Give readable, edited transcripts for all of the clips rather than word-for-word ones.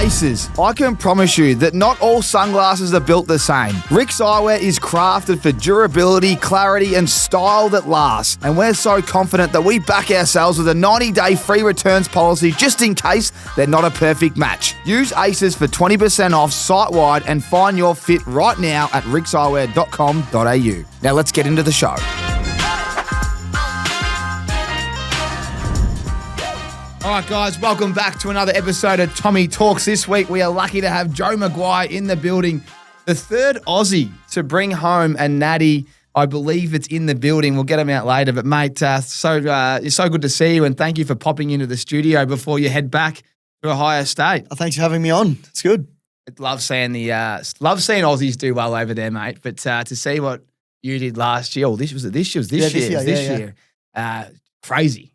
Aces, I can promise you that not all sunglasses are built the same. Rick's Eyewear is crafted for durability, clarity and style that lasts. And we're so confident that we back ourselves with a 90-day free returns policy just in case they're not a perfect match. Use Aces for 20% off site-wide and find your fit right now at rickseyewear.com.au. Now let's get into the show. All right, guys, welcome back to another episode of Tommy Talks. This week, we are lucky to have Joe Magguire in the building, the third Aussie to bring home a natty. I believe it's in the building. We'll get him out later. But, mate, it's so good to see you, and thank you for popping into the studio before you head back to Ohio State. Oh, thanks for having me on. It's good. Love seeing Aussies do well over there, mate. But to see what you did last year, this year.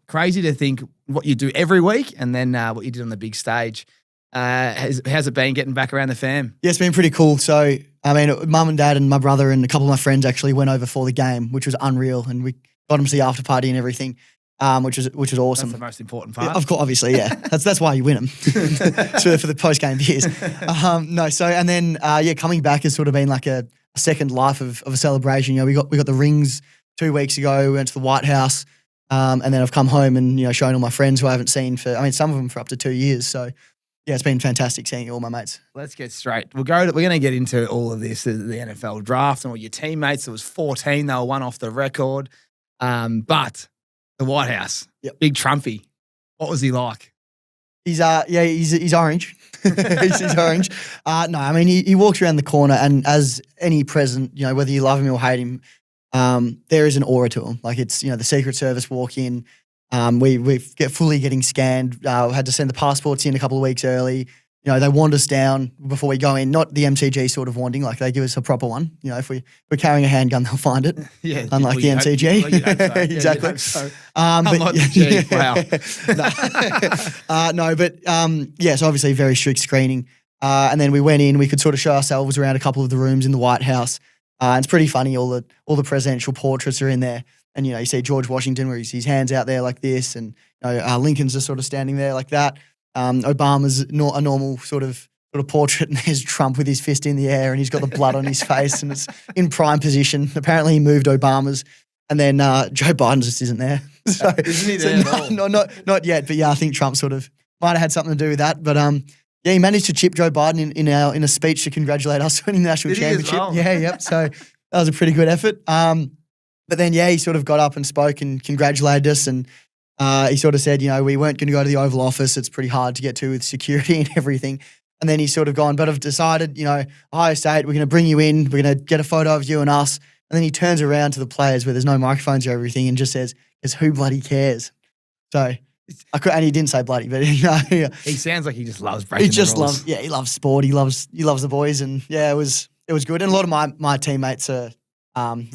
Crazy to think what you do every week and then what you did on the big stage. How's it been getting back around the fam? Yeah, it's been pretty cool. So, I mean, mum and dad and my brother and a couple of my friends actually went over for the game, which was unreal. And we got them to the after party and everything, which is awesome. That's the most important part. Of course, obviously, yeah. That's why you win them for the post-game beers. And then coming back has sort of been like a second life of a celebration. You know, we got the rings 2 weeks ago. We went to the White House. And then I've come home and, shown all my friends who I haven't seen some of them for up to 2 years. So, yeah, it's been fantastic seeing all my mates. Let's get straight. We're going to get into all of this, the NFL draft and all your teammates. There was 14. They were one off the record. But the White House, Big Trumpy, what was he like? He's orange. he's orange. He walks around the corner and as any president, whether you love him or hate him, there is an aura to him. Like it's, the Secret Service walk in. We get fully getting scanned. Had to send the passports in a couple of weeks early. They wand us down before we go in. Not the MCG sort of wanding. Like they give us a proper one. If we're carrying a handgun, they'll find it. Yeah, unlike the MCG. So. Exactly. Yeah, so. Unlike the G. Wow. So obviously very strict screening. And then we went in. We could sort of show ourselves around a couple of the rooms in the White House. It's pretty funny. All the presidential portraits are in there, and you see George Washington where he's his hands out there like this, and Lincoln's just sort of standing there like that. Obama's not a normal sort of portrait, and there's Trump with his fist in the air, and he's got the blood on his face, and it's in prime position. Apparently, he moved Obama's, and then Joe Biden just isn't there. So, isn't he there at all? Not yet, but yeah, I think Trump sort of might have had something to do with that, but Yeah, he managed to chip Joe Biden in a speech to congratulate us winning the national championship. Well. Yeah. So that was a pretty good effort. But then, he sort of got up and spoke and congratulated us. And he sort of said, we weren't going to go to the Oval Office. It's pretty hard to get to with security and everything. And then he's sort of gone, but I've decided, Ohio State, we're going to bring you in. We're going to get a photo of you and us. And then he turns around to the players where there's no microphones or everything and just says, who bloody cares? So... and he didn't say bloody, but he sounds like he just loves breaking the rules. He loves sport. He loves the boys, and it was good. And a lot of my teammates are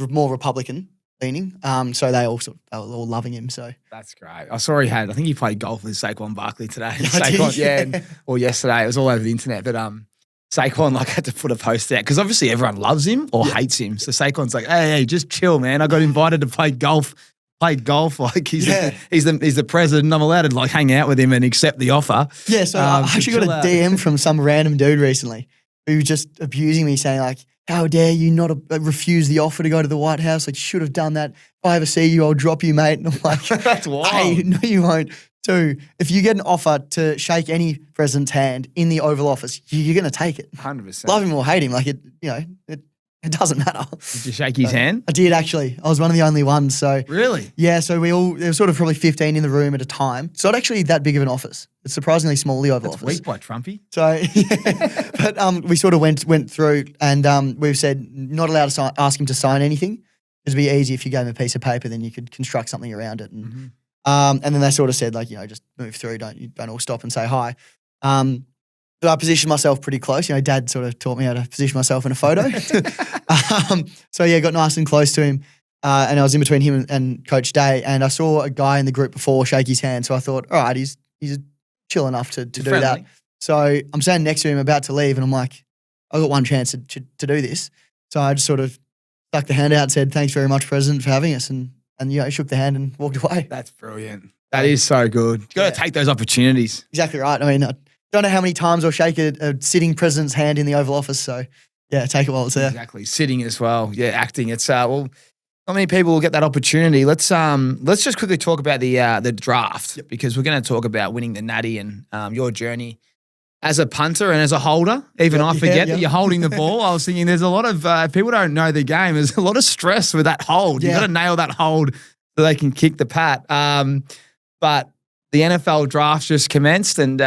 more Republican leaning, so they were all loving him. So that's great. I saw I think he played golf with Saquon Barkley today. Saquon, or yesterday. It was all over the internet, but Saquon had to put a post out because obviously everyone loves him or hates him. So Saquon's like, hey, just chill, man. I got invited to play golf. Played golf like he's the president. I'm allowed to hang out with him and accept the offer. Yeah, so I actually got a DM from some random dude recently who was just abusing me, saying how dare you not refuse the offer to go to the White House? You should have done that. If I ever see you, I'll drop you, mate. And I'm like, that's wild. A, no, you won't. Two, if you get an offer to shake any president's hand in the Oval Office, you're going to take it. 100%. Love him or hate him, it doesn't matter. Did you shake his hand? I did, actually. I was one of the only ones. So really? Yeah, so there was sort of probably 15 in the room at a time. It's not actually that big of an office. It's surprisingly small, the Oval Office. That's weak by Trumpy. So, but we sort of went through and we've said not allowed to ask him to sign anything. It'd be easy if you gave him a piece of paper, then you could construct something around it. And and then they sort of said just move through, don't all stop and say hi. But I positioned myself pretty close. Dad sort of taught me how to position myself in a photo. Got nice and close to him. And I was in between him and Coach Day. And I saw a guy in the group before shake his hand. So I thought, all right, he's chill enough to do friendly. that. So I'm standing next to him about to leave. And I'm like, I got one chance to do this. So I just sort of stuck the hand out and said, thanks very much, President, for having us. And shook the hand and walked away. That's brilliant. That is so good. You got to take those opportunities. Exactly right. I mean, don't know how many times I'll shake a sitting president's hand in the Oval Office. So, yeah, take it while it's there. Exactly. Sitting as well. Yeah, acting. It's well, not many people will get that opportunity. Let's just quickly talk about the draft because we're going to talk about winning the natty and your journey as a punter and as a holder. Even I forget that you're holding the ball. I was thinking there's a lot of people don't know the game. There's a lot of stress with that hold. You've got to nail that hold so they can kick the pat. But the NFL draft just commenced and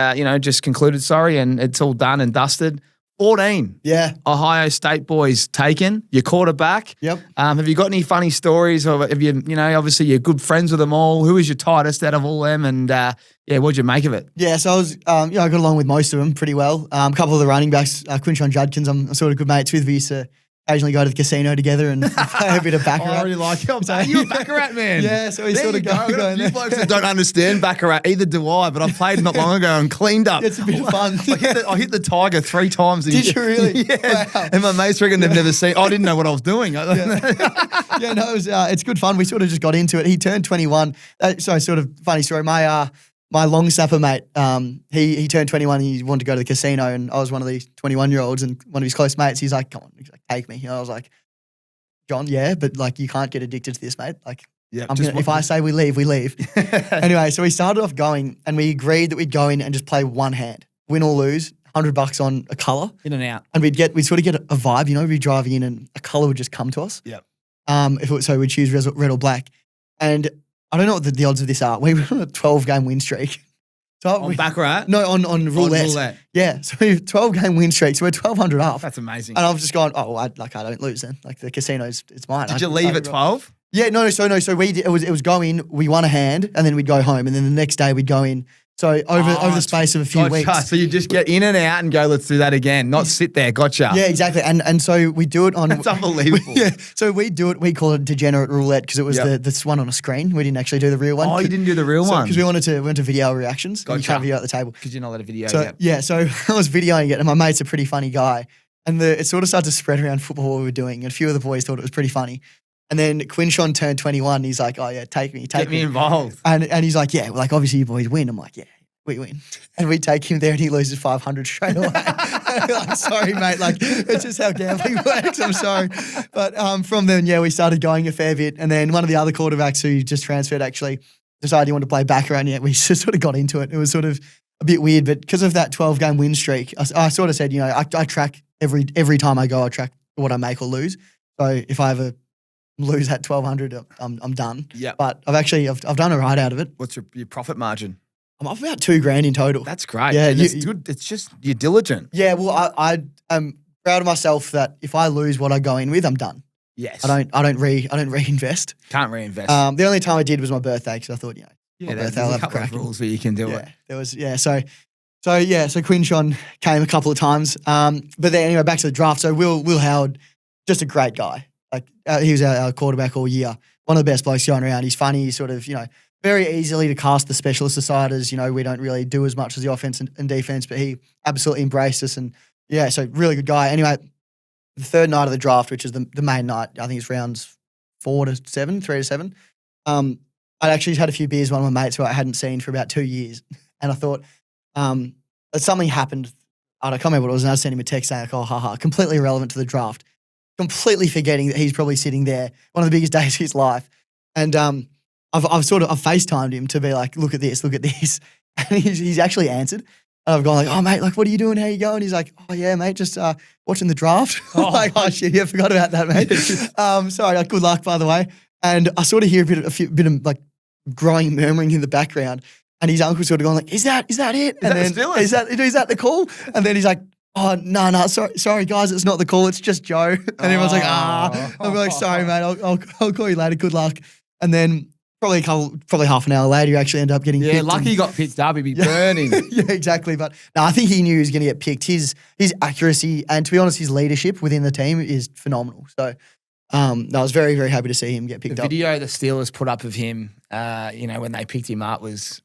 just concluded. And it's all done and dusted. 14. Yeah. Ohio State boys taken. Your quarterback. Yep. Have you got any funny stories? Or have you, obviously you're good friends with them all. Who was your tightest out of all them? And what'd you make of it? Yeah, so I was, I got along with most of them pretty well. A couple of the running backs, Quinshon Judkins, I'm sort of good mates with. We used to occasionally go to the casino together and play a bit of baccarat. I really like it. You're a baccarat man. Yeah, so we sort of go in there. You blokes that don't understand baccarat, either do I, but I played not long ago and cleaned up. It's a bit of fun. I hit the tiger 3 times. Did you really? Yeah. Wow. And my mates reckon they've never seen. I didn't know what I was doing. It's good fun. We sort of just got into it. He turned 21. So sort of funny story. My long snapper mate, he turned 21 and he wanted to go to the casino, and I was one of these 21-year-olds, and one of his close mates, he's like, come on, take me. And I was like, John, yeah, but like you can't get addicted to this, mate. Like, if I say we leave, we leave. Anyway, so we started off going, and we agreed that we'd go in and just play one hand, win or lose, $100 on a colour. In and out. And we'd sort of get a vibe, we'd be driving in and a colour would just come to us. Yep. So we'd choose red or black. And I don't know what the odds of this are. We were on a 12-game win streak. On baccarat? No, on roulette. Yeah, so we have 12-game win streak, so we're 1,200 up. That's amazing. And I've just gone, I don't lose then. Like the casino's, it's mine. Did you leave at 12? Yeah, no. So it was go in, we won a hand, and then we'd go home, and then the next day we'd go in. So over the space of a few weeks. So you just get in and out and go, let's do that again, not sit there. Gotcha. Yeah, exactly. And so we do it on. That's unbelievable. So we do it. We call it degenerate roulette because it was this one on a screen. We didn't actually do the real one. Oh, you didn't do the real one because we went to video reactions. Gotcha. You can't video at the table because you're not allowed to video. So I was videoing it, and my mate's a pretty funny guy, and it sort of started to spread around football what we were doing, and a few of the boys thought it was pretty funny. And then Quinshon turned 21. He's like, oh yeah, take me. Get me involved. And he's like, yeah, like obviously you boys win. I'm like, yeah. We win. And we take him there and he loses 500 straight away. I'm sorry, mate. Like, it's just how gambling works. I'm sorry. But from then, we started going a fair bit. And then one of the other quarterbacks who just transferred actually decided he wanted to play baccarat. And we just sort of got into it. It was sort of a bit weird. But because of that 12-game win streak, I sort of said, I track every time I go, I track what I make or lose. So if I ever lose that 1,200, I'm done. Yeah. But I've done all right out of it. What's your profit margin? I'm up about $2,000 in total. That's great. Yeah, it's good. It's just you're diligent. Yeah, well, I am proud of myself that if I lose what I go in with, I'm done. Yes. I don't reinvest. Can't reinvest. The only time I did was my birthday because I thought, there's a couple of rules where you can do it. There was So Quinshon came a couple of times. But then anyway, back to the draft. So Will Howard, just a great guy. Like he was our quarterback all year. One of the best blokes going around. He's funny. He's sort of very easily to cast the specialist aside as, we don't really do as much as the offense and defense, but he absolutely embraced us. And so really good guy. Anyway, the third night of the draft, which is the main night, I think it's rounds 3 to 7. I'd actually had a few beers with one of my mates who I hadn't seen for about 2 years. And I thought that something happened. I can't remember what it was. And I sent him a text saying, completely irrelevant to the draft, completely forgetting that he's probably sitting there, one of the biggest days of his life. And, I've FaceTimed him to be like, look at this. And he's actually answered. And I've gone like, oh, mate, like, what are you doing? How you going? He's like, oh, yeah, mate, just watching the draft. I'm like, oh, shit, yeah, forgot about that, mate. Sorry, like, good luck, by the way. And I sort of hear a bit of like growing murmuring in the background. And his uncle's sort of going like, is that it? Is that the call? And then he's like, oh, no, sorry, guys, it's not the call. It's just Joe. And everyone's like, I'm like, sorry, mate, I'll call you later. Good luck. And then probably half an hour later, you actually end up getting picked. Yeah, lucky he got picked up. He'd be burning. Yeah, exactly. But no, I think he knew he was going to get picked. His accuracy and, to be honest, his leadership within the team is phenomenal. So I was very, very happy to see him get picked up. The video the Steelers put up of him, when they picked him up was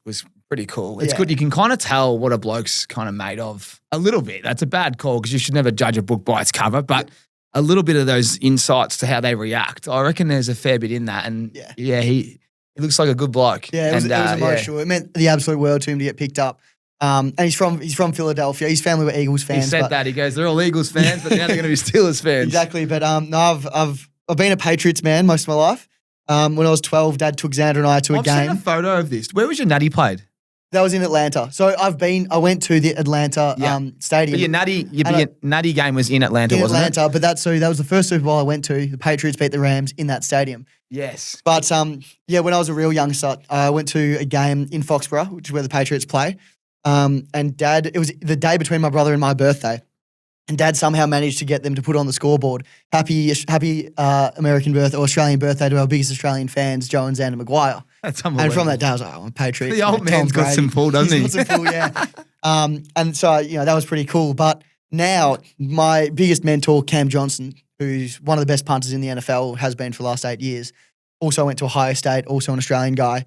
pretty cool. It's good. You can kind of tell what a bloke's kind of made of a little bit. That's a bad call because you should never judge a book by its cover, but a little bit of those insights to how they react, I reckon there's a fair bit in that. And he looks like a good bloke. Yeah, it was emotional. It meant the absolute world to him to get picked up. And he's from Philadelphia. His family were Eagles fans. He said that. He goes, they're all Eagles fans, but now they're going to be Steelers fans. Exactly. But no, I've been a Patriots man most of my life. When I was 12, Dad took Xander and I to a game. I've seen a photo of this. Where was your natty played? That was in Atlanta. So I went to the Atlanta stadium. But your natty game was in Atlanta, wasn't it? But that was the first Super Bowl I went to. The Patriots beat the Rams in that stadium. Yes. But when I was a real youngster, I went to a game in Foxborough, which is where the Patriots play. And Dad, it was the day between my brother and my birthday. And Dad somehow managed to get them to put on the scoreboard, happy American birthday or Australian birthday to our biggest Australian fans, Joe and Xander McGuire. That's unbelievable. And from that day, I was like, I'm a Patriot. The old man's got some pull, doesn't he? He's got some pull, yeah. And so, that was pretty cool. But now my biggest mentor, Cam Johnson, who's one of the best punters in the NFL, has been for the last 8 years, also went to Ohio State, also an Australian guy.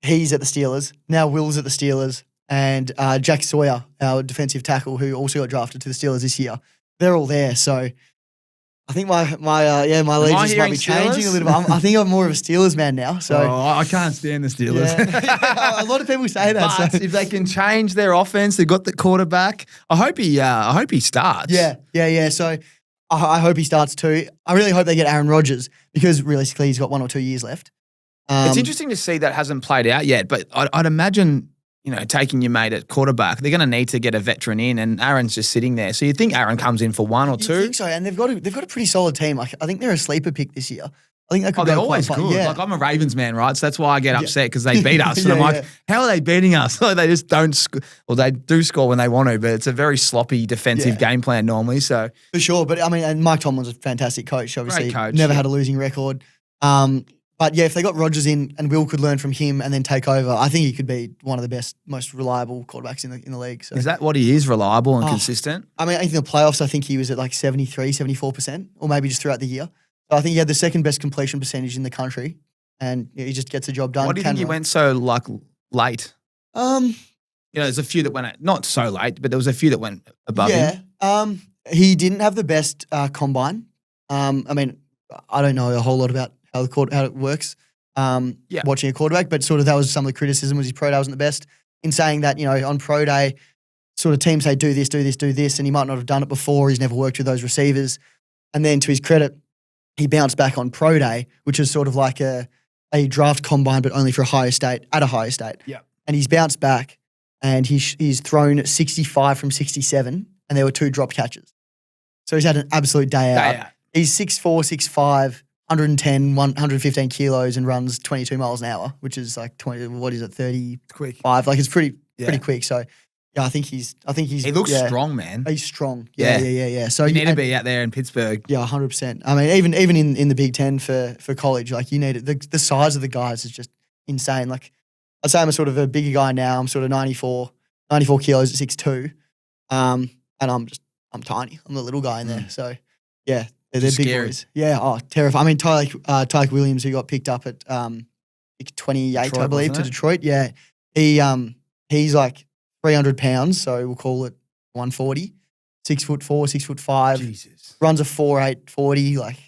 He's at the Steelers. Now Will's at the Steelers. And Jack Sawyer, our defensive tackle, who also got drafted to the Steelers this year. They're all there. So I think my allegiance might be changing a little bit. I think I'm more of a Steelers man now. So I can't stand the Steelers. Yeah. A lot of people say that. But if they can change their offense, they've got the quarterback. I hope he starts. Yeah. So I hope he starts too. I really hope they get Aaron Rodgers because realistically he's got 1 or 2 years left. It's interesting to see that hasn't played out yet, but I'd imagine, taking your mate at quarterback, they're going to need to get a veteran in, and Aaron's just sitting there. So you think Aaron comes in for 1 or 2? I think so, and they've got a pretty solid team. I think they're a sleeper pick this year. I think they could they're go always quite good. far. Yeah. Like I'm a Ravens man, right? So that's why I get upset because they beat us. And I'm like, yeah. how are they beating us? Like they just don't score. Well, they do score when they want to, but it's a very sloppy defensive game plan normally. So for sure, but I mean, and Mike Tomlin's a fantastic coach. Obviously, great coach, never had a losing record. But yeah, if they got Rodgers in and Will could learn from him and then take over, I think he could be one of the best, most reliable quarterbacks in the league. So. Is that what he is, reliable and consistent? I mean, in the playoffs, I think he was at like 73, 74%, or maybe just throughout the year. So I think he had the second best completion percentage in the country, and he just gets the job done. Why do you think he went so late? There's a few that went not so late, but there was a few that went above him. He didn't have the best combine. I mean, I don't know a whole lot about how it works, watching a quarterback, but sort of that was some of the criticism was his pro day wasn't the best in saying that, on pro day, sort of teams say do this, and he might not have done it before. He's never worked with those receivers. And then to his credit, he bounced back on pro day, which is sort of like a draft combine, but only for at a higher state. Yeah. And he's bounced back and he's thrown 65 from 67 and there were 2 drop catches. So he's had an absolute day out. He's 6'4", 6'5", 115 kilos and runs 22 miles an hour, which is like 35. Quick. Like it's pretty quick. So yeah, I think he's. He looks strong, man. He's strong. Yeah. So you need to be out there in Pittsburgh. Yeah, 100%. I mean, even in the Big Ten for college, like you need it. The size of the guys is just insane. Like I'd say I'm a sort of a bigger guy now. I'm sort of 94 kilos at 6'2", and I'm tiny. I'm the little guy in there. So yeah. They're big boys. Yeah, terrifying. I mean, Tyke Williams, who got picked up at 28, Detroit, I believe, to Detroit. Yeah, he's like 300 pounds, so we'll call it 140. 6'4", 6'5". Jesus. Runs a 4.8 40. Like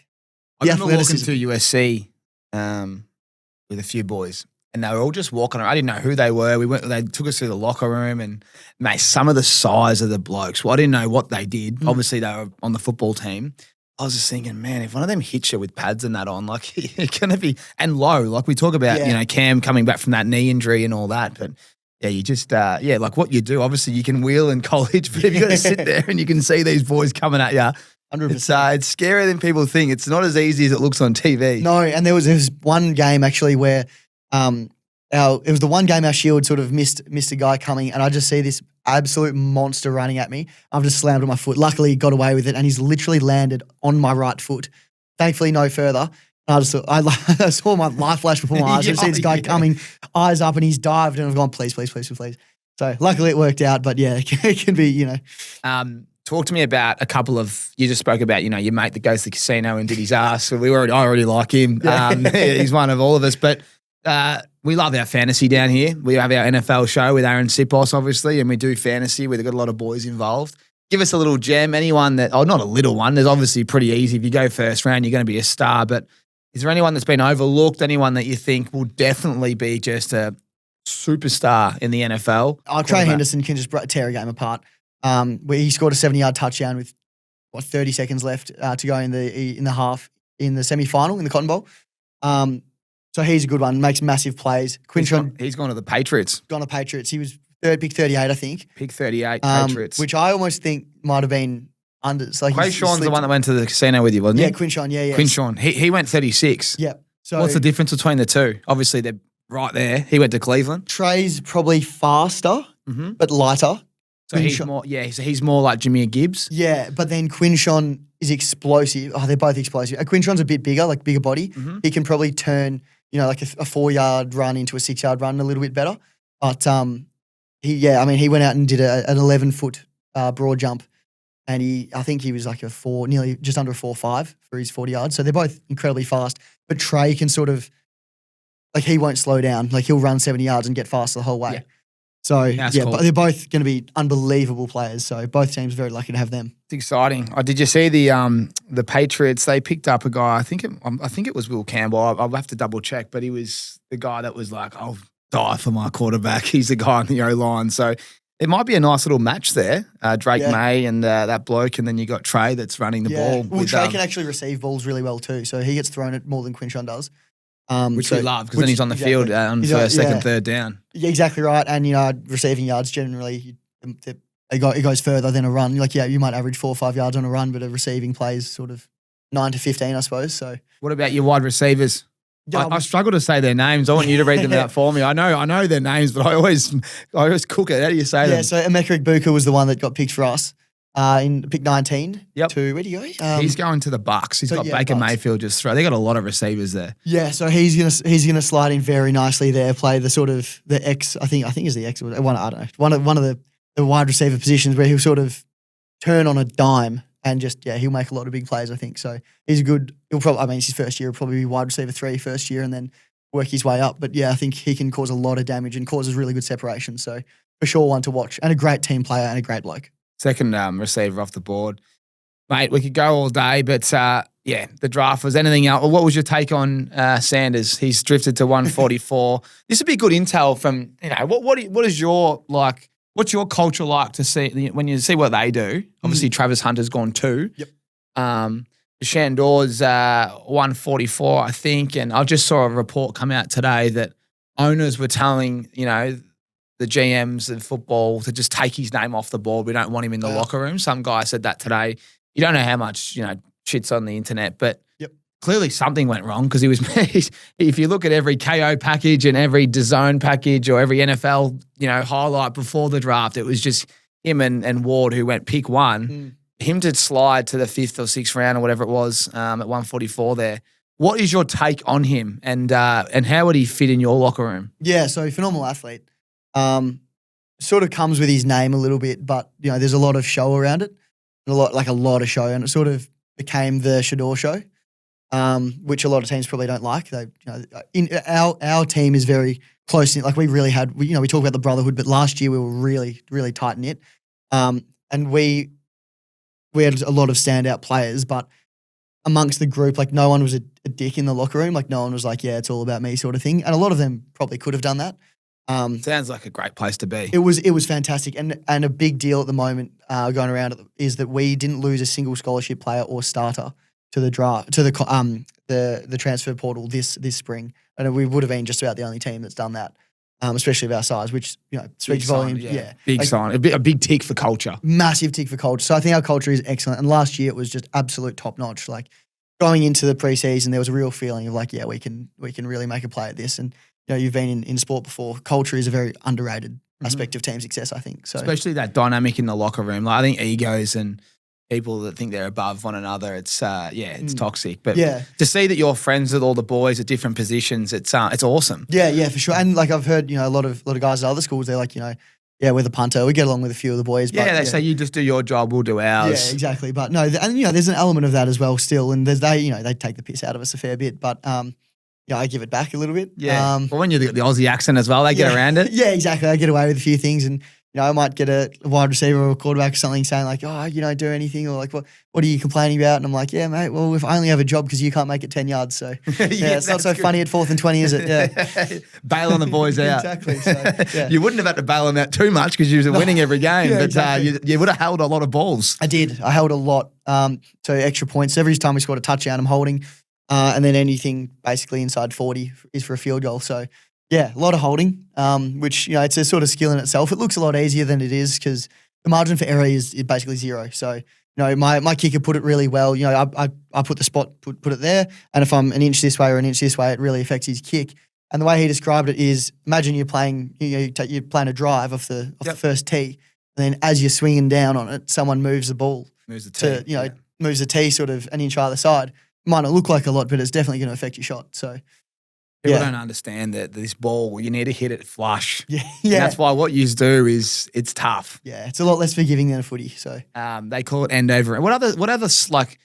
I remember walking to USC with a few boys, and they were all just walking around. I didn't know who they were. They took us to the locker room, and mate, some of the size of the blokes. Well, I didn't know what they did. Obviously, they were on the football team. I was just thinking, man, if one of them hits you with pads and that on, like it's going to be, and low, like we talk about, Cam coming back from that knee injury and all that. But yeah, you just, like what you do, obviously you can wheel in college, but if you got to sit there and you can see these boys coming at you, 100%. It's scarier than people think. It's not as easy as it looks on TV. No, and there was one game actually where it was the one game our Shield sort of missed a guy coming, and I just see this absolute monster running at me. I've just slammed on my foot. Luckily, he got away with it, and he's literally landed on my right foot. Thankfully, no further. And I saw my life flash before my eyes. I see this guy coming, eyes up, and he's dived, and I've gone, please. So luckily it worked out, but yeah, it can be, Talk to me about a couple of, you just spoke about, your mate that goes to the casino and did his ass. So I already like him. He's one of all of us, but we love our fantasy down here. We have our NFL show with Aaron Sipos, obviously, and we do fantasy. We've got a lot of boys involved. Give us a little gem. Anyone that, not a little one. There's obviously pretty easy. If you go first round, you're going to be a star. But is there anyone that's been overlooked? Anyone that you think will definitely be just a superstar in the NFL. Trey Henderson can just tear a game apart. Where he scored a 70-yard touchdown with 30 seconds left to go in the half in the semi-final in the Cotton Bowl. So he's a good one. Makes massive plays. Quinshon, he's gone to the Patriots. Gone to Patriots. He was pick 38, I think. Pick 38, Patriots. Which I almost think might have been under. Like Quinshon's the one that went to the casino with you, wasn't he? Yeah, Quinshon. Yeah. Quinshon. He went 36. Yeah. So what's the difference between the two? Obviously, they're right there. He went to Cleveland. Trey's probably faster, but lighter. So he's more like Jameer Gibbs. Yeah, but then Quinshon is explosive. Oh, they're both explosive. Quinshon's a bit bigger, like bigger body. He can probably turn, like a 4-yard run into a 6-yard run a little bit better. But he went out and did an 11-foot broad jump, and I think he was like nearly just under a 4.5 for his 40 yards. So they're both incredibly fast. But Trey can sort of, like, he won't slow down. Like, he'll run 70 yards and get faster the whole way. Yeah. So, cool. But they're both going to be unbelievable players. So both teams are very lucky to have them. It's exciting. Did you see the Patriots? They picked up a guy. I think it was Will Campbell. I'll have to double check, but he was the guy that was like, I'll die for my quarterback. He's the guy on the O-line. So it might be a nice little match there. Drake May and that bloke, and then you got Trey that's running the ball. Well, Trey can actually receive balls really well too. So he gets thrown it more than Quinshon does. Which we love, because then he's on the field on first, second, third down. Yeah, exactly right. And, receiving yards generally, it goes further than a run. Like, you might average 4 or 5 yards on a run, but a receiving play is sort of 9 to 15, I suppose. So, what about your wide receivers? I struggle to say their names. I want you to read them out for me. I know their names, but I always cook it. How do you say them? Yeah, so Emeka Egbuka was the one that got picked for us. In pick 19 to, where'd he go? He's going to the Bucks. He's got Baker Mayfield just throw. They got a lot of receivers there. Yeah, so he's gonna slide in very nicely there. Play the sort of the X. I think is the X one. I don't know. One of the wide receiver positions where he'll sort of turn on a dime and just he'll make a lot of big plays. I think so. He's a good. He'll probably. I mean, it's his first year. He'll probably be wide receiver 3 first year and then work his way up. But I think he can cause a lot of damage and causes really good separation. So for sure, one to watch and a great team player and a great bloke. Second receiver off the board. Mate, we could go all day, but the draft was anything else. What was your take on Sanders? He's drifted to 144. This would be good intel from, what is your, like, what's your culture like to see, when you see what they do? Obviously, Travis Hunter's gone 2. Yep. Shandor's 144, I think, and I just saw a report come out today that owners were telling, the GMs of football to just take his name off the board. We don't want him in the locker room. Some guy said that today. You don't know how much, shit's on the internet, but clearly something went wrong because he was, if you look at every KO package and every DAZN package or every NFL, highlight before the draft, it was just him and Ward who went pick 1. Him to slide to the 5th or 6th round or whatever it was at 144 there. What is your take on him and how would he fit in your locker room? Yeah, so phenomenal athlete. Sort of comes with his name a little bit, but there's a lot of show around it, a lot of show, and it sort of became the Shador show, which a lot of teams probably don't like. They, our team is very close in. Like we really had, we talk about the brotherhood, but last year we were really, really tight knit, and we had a lot of standout players, but amongst the group, like no one was a dick in the locker room. Like no one was like, yeah, it's all about me sort of thing, and a lot of them probably could have done that. Sounds like a great place to be. It was fantastic, and a big deal at the moment going around is that we didn't lose a single scholarship player or starter to the draft to the transfer portal this spring, and we would have been just about the only team that's done that, especially of our size, which speaks volumes. Big sign, a big tick for culture, massive tick for culture. So I think our culture is excellent, and last year it was just absolute top notch. Like going into the preseason, there was a real feeling of like, we can really make a play at this, and you've been in sport before. Culture is a very underrated aspect of team success, I think. So especially that dynamic in the locker room. Like I think egos and people that think they're above one another, it's toxic. But to see that you're friends with all the boys at different positions, it's awesome. Yeah, for sure. And like I've heard, a lot of guys at other schools, they're like, we're the punter. We get along with a few of the boys. But, they say you just do your job, we'll do ours. Yeah, exactly. But no, and there's an element of that as well still. And they take the piss out of us a fair bit. But I give it back a little bit. Yeah. Well, when you're the Aussie accent as well, they get around it. Yeah, exactly. I get away with a few things, and I might get a wide receiver or a quarterback or something saying like, oh, you don't do anything, or like, what are you complaining about? And I'm like, yeah, mate, well, if I only have a job because you can't make it 10 yards. So it's not so funny at 4th and 20, is it? Yeah. Bailing the boys out. Exactly. So, You wouldn't have had to bail them out too much because you were winning every game, but exactly. you would have held a lot of balls. I did. I held a lot. So extra points. Every time we scored a touchdown, I'm holding. And then anything basically inside 40 is for a field goal. So, yeah, a lot of holding, which, it's a sort of skill in itself. It looks a lot easier than it is because the margin for error is basically 0. So, my kicker put it really well. I put the spot, put it there. And if I'm an inch this way or an inch this way, it really affects his kick. And the way he described it is, imagine you're playing, you're playing a drive off the first tee. And then as you're swinging down on it, someone moves the ball. Moves the tee. Moves the tee sort of an inch either side. Might not look like a lot, but it's definitely going to affect your shot. So people don't understand that this ball, you need to hit it flush. Yeah. And that's why what you do is it's tough. Yeah, it's a lot less forgiving than a footy. So they call it end over. What other like,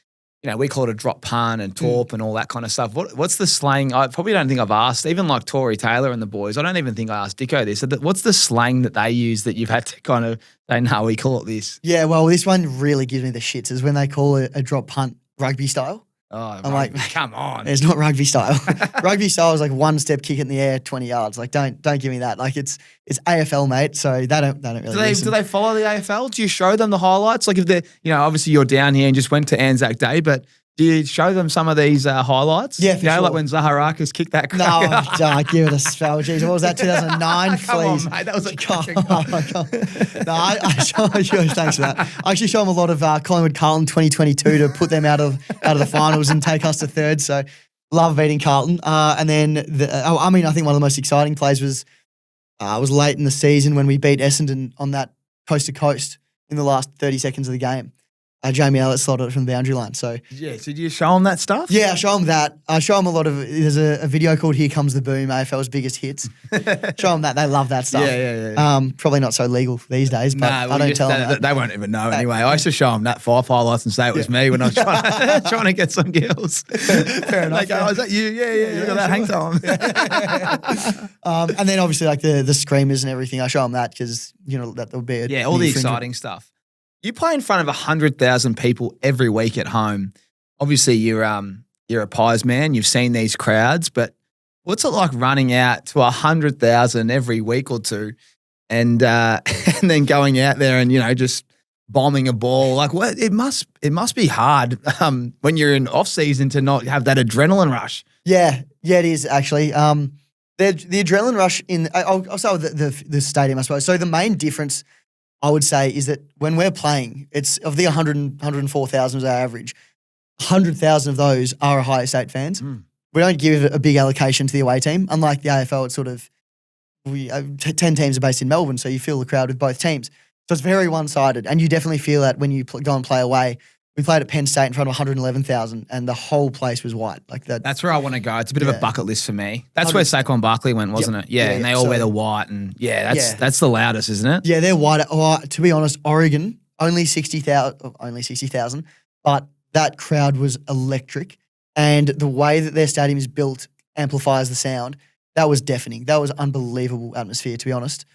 we call it a drop punt and torp and all that kind of stuff. What's the slang? I probably don't think I've asked, even like Tory Taylor and the boys, I don't even think I asked Dicko this. What's the slang that they use that you've had to kind of say, no, we call it this? Yeah, well, this one really gives me the shits is when they call it a drop punt rugby style. Oh, I'm like, come on. It's not rugby style. Rugby style is like one step kick in the air, 20 yards. Like, don't give me that. Like, it's AFL, mate. So they don't really do they follow the AFL? Do you show them the highlights? Like if they're, obviously you're down here and just went to Anzac Day, but do you show them some of these highlights? Yeah, for sure. Like when Zaharakis kicked that crack. No, don't give it a spell. Jeez, what was that, 2009? Come on, mate. That was a No, I show thanks for that. I actually show them a lot of Collingwood Carlton 2022 to put them out of the finals and take us to third. So love beating Carlton. And then, I think one of the most exciting plays was late in the season when we beat Essendon on that coast to coast in the last 30 seconds of the game. Jamie Elliott slotted it from the boundary line. So yeah, so do you show them that stuff? Yeah, I show them that. I show them a lot of. There's a video called "Here Comes the Boom," AFL's biggest hits. Show them that. They love that stuff. Yeah. Probably not so legal these days, but I don't tell them that. They won't even know anyway. I used to show them that 5 highlights and say it was me when I was trying to get some girls. Fair enough. They go, is that you? Yeah. Look at that, hang time. And then obviously like the screamers and everything. I show them that because that will be all the exciting stuff. You play in front of 100,000 people every week at home. Obviously, you're a Pies man. You've seen these crowds, but what's it like running out to 100,000 every week or two, and then going out there and just bombing a ball? Like, what? It must be hard when you're in off season to not have that adrenaline rush. Yeah, it is actually. The adrenaline rush I'll start with the stadium, I suppose. So the main difference, I would say, is that when we're playing, it's of the 104,000 is our average. 100,000 of those are Ohio State fans. We don't give a big allocation to the away team. Unlike the AFL, it's sort of 10 teams are based in Melbourne, so you feel the crowd with both teams. So it's very one-sided, and you definitely feel that when you go and play away. We played at Penn State in front of 111,000, and the whole place was white. Like that. That's where I want to go. It's a bit of a bucket list for me. That's where Saquon Barkley went, wasn't it? Yeah, and they all wear the white, and that's the loudest, isn't it? Yeah, they're white. To be honest, Oregon only 60,000, but that crowd was electric, and the way that their stadium is built amplifies the sound. That was deafening. That was unbelievable atmosphere, to be honest.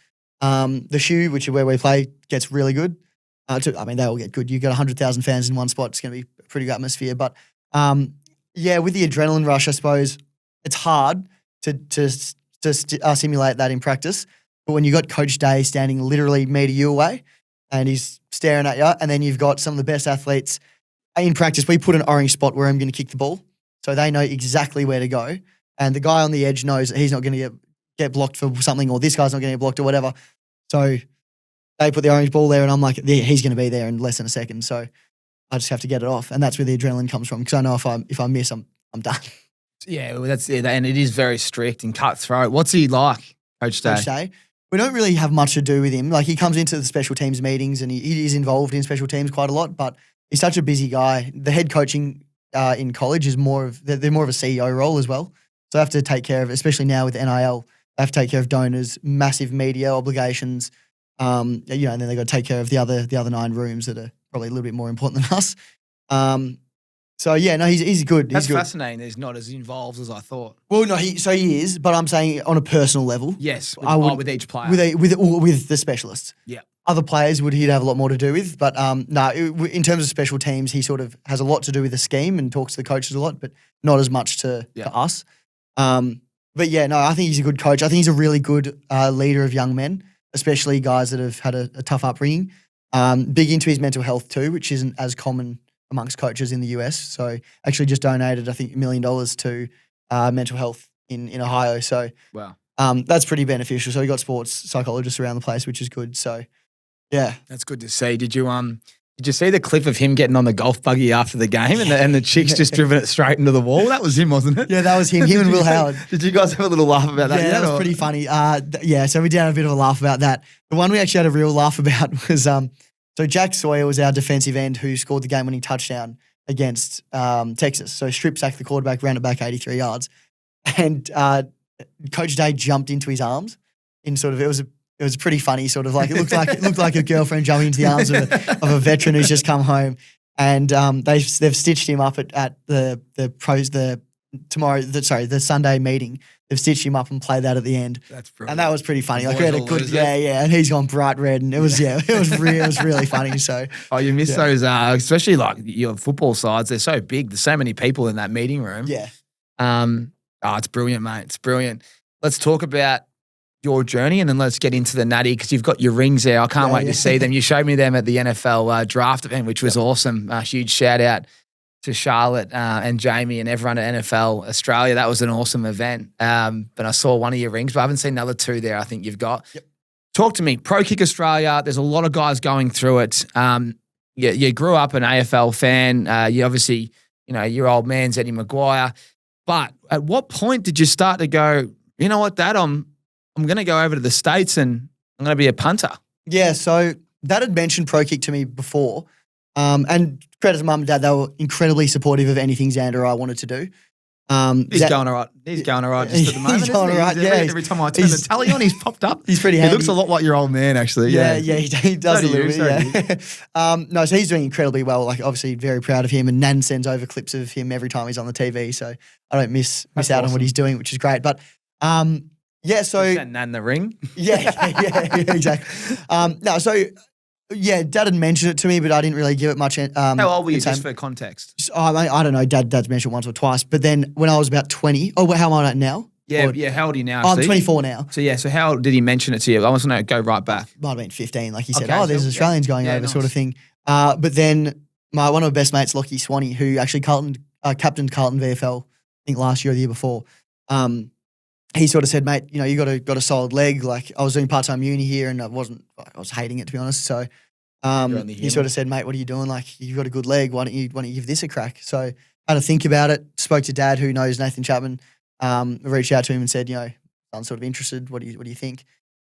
The Shoe, which is where we play, gets really good. They all get good. You got 100,000 fans in one spot. It's going to be a pretty good atmosphere. But with the adrenaline rush, I suppose it's hard to simulate that in practice. But when you got Coach Day standing literally metre you away, and he's staring at you, and then you've got some of the best athletes in practice. We put an orange spot where I'm going to kick the ball, so they know exactly where to go. And the guy on the edge knows that he's not going to get blocked for something, or this guy's not going to get blocked or whatever. So they put the orange ball there, and I'm like, he's going to be there in less than a second. So I just have to get it off, and that's where the adrenaline comes from. Because I know if I miss, I'm done. Yeah, well, that's it, and it is very strict and cutthroat. What's he like, Coach Day? Coach Day, we don't really have much to do with him. Like, he comes into the special teams meetings, and he is involved in special teams quite a lot. But he's such a busy guy. The head coaching in college is they're more of a CEO role as well. So they have to take care of, especially now with NIL, they have to take care of donors, massive media obligations. And then they got to take care of the other 9 rooms that are probably a little bit more important than us. So yeah, no, he's good. That's He's good. fascinating. He's not as involved as I thought. Well, no, he is, but I'm saying on a personal level. Yes, with each player. With the specialists. Yeah. Other players he'd have a lot more to do with, but no, in terms of special teams, he sort of has a lot to do with the scheme and talks to the coaches a lot, but not as much to us. But yeah, no, I think he's a good coach. I think he's a really good leader of young men, especially guys that have had a tough upbringing. Big into his mental health too, which isn't as common amongst coaches in the US. So actually just donated, I think, $1 million to mental health in Ohio. So wow, that's pretty beneficial. So he got sports psychologists around the place, which is good. So yeah, that's good to see. Did you see the clip of him getting on the golf buggy after the game and the chicks just driven it straight into the wall? That was him, wasn't it? Yeah, that was him. Him and Will Howard. Did you guys have a little laugh about that? Yeah, that was pretty funny. Yeah, so we did have a bit of a laugh about that. The one we actually had a real laugh about was so Jack Sawyer was our defensive end who scored the game-winning touchdown against Texas. So strip sacked the quarterback, ran it back 83 yards, and Coach Day jumped into his arms in sort of it was pretty funny, sort of like it looked like a girlfriend jumping into the arms of a veteran who's just come home, and they've stitched him up at the Sunday meeting. They've stitched him up and played that at the end. That's brilliant. And that was pretty funny. Like we had a good, and he's gone bright red, and it was really funny. So you miss those, especially like your football sides. They're so big. There's so many people in that meeting room. Yeah. It's brilliant, mate. It's brilliant. Let's talk about your journey, and then let's get into the natty because you've got your rings there. I can't wait to see them. You showed me them at the NFL draft event, which was awesome. Huge shout out to Charlotte and Jamie and everyone at NFL Australia. That was an awesome event. But I saw one of your rings, but I haven't seen another two there I think you've got. Yep. Talk to me. Pro Kick Australia, there's a lot of guys going through it. You grew up an AFL fan. You obviously, your old man's Eddie McGuire. But at what point did you start to go, you know what, Dad, I'm going to go over to the States and I'm going to be a punter? Yeah, so Dad had mentioned Pro Kick to me before. And credit to Mum and Dad, they were incredibly supportive of anything Xander or I wanted to do. He's going all right. He's going all right just at the moment. He's going all right, yeah. Every time I turn the tally on, he's popped up. He's pretty handy. He looks a lot like your old man, actually. Yeah, he does a little bit, yeah. No, so he's doing incredibly well. Like, obviously, very proud of him. And Nan sends over clips of him every time he's on the TV. So I don't miss out on what he's doing, which is great. But yeah, so you sent Nan the ring. Yeah, exactly. No, so yeah, Dad had mentioned it to me, but I didn't really give it much. How old were you, just for context? I don't know. Dad's mentioned it once or twice, but then when I was about 20, how am I at now? Yeah, how old are you now? I'm 24 now. So how did he mention it to you? I want to know, go right back. Might have been 15. Like he said, there's Australians going over, sort of thing. But then one of my best mates, Lockie Swanee, who actually captained Carlton VFL, I think last year or the year before. He sort of said, mate, you got a solid leg. Like I was doing part-time uni here and I was hating it, to be honest. So he sort of said, mate, what are you doing? Like you've got a good leg. Why don't you give this a crack? So I had to think about it. Spoke to Dad, who knows Nathan Chapman. Reached out to him and said, I'm sort of interested. What do you think?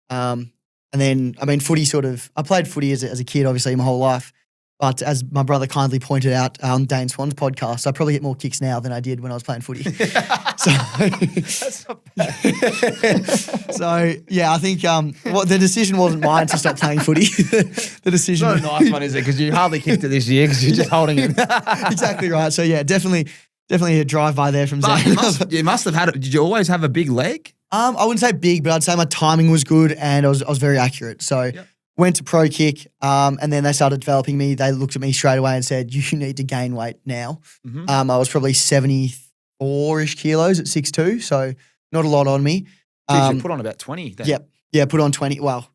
And then, footy I played footy as a kid, obviously, my whole life. But as my brother kindly pointed out on Dane Swan's podcast, I probably get more kicks now than I did when I was playing footy. That's not bad. So yeah, I think the decision wasn't mine to stop playing footy. The decision. It's not a nice one, is it? Because you hardly kicked it this year because you're just holding it. Exactly right. So yeah, definitely a drive by there from Zach. You must have had it. Did you always have a big leg? I wouldn't say big, but I'd say my timing was good and I was very accurate. So. Yep. Went to Pro Kick, and then they started developing me. They looked at me straight away and said, you need to gain weight now. Mm-hmm. I was probably 74-ish kilos at 6'2", so not a lot on me. Jeez, you put on about 20 then. Yep. Yeah, put on 20. Well,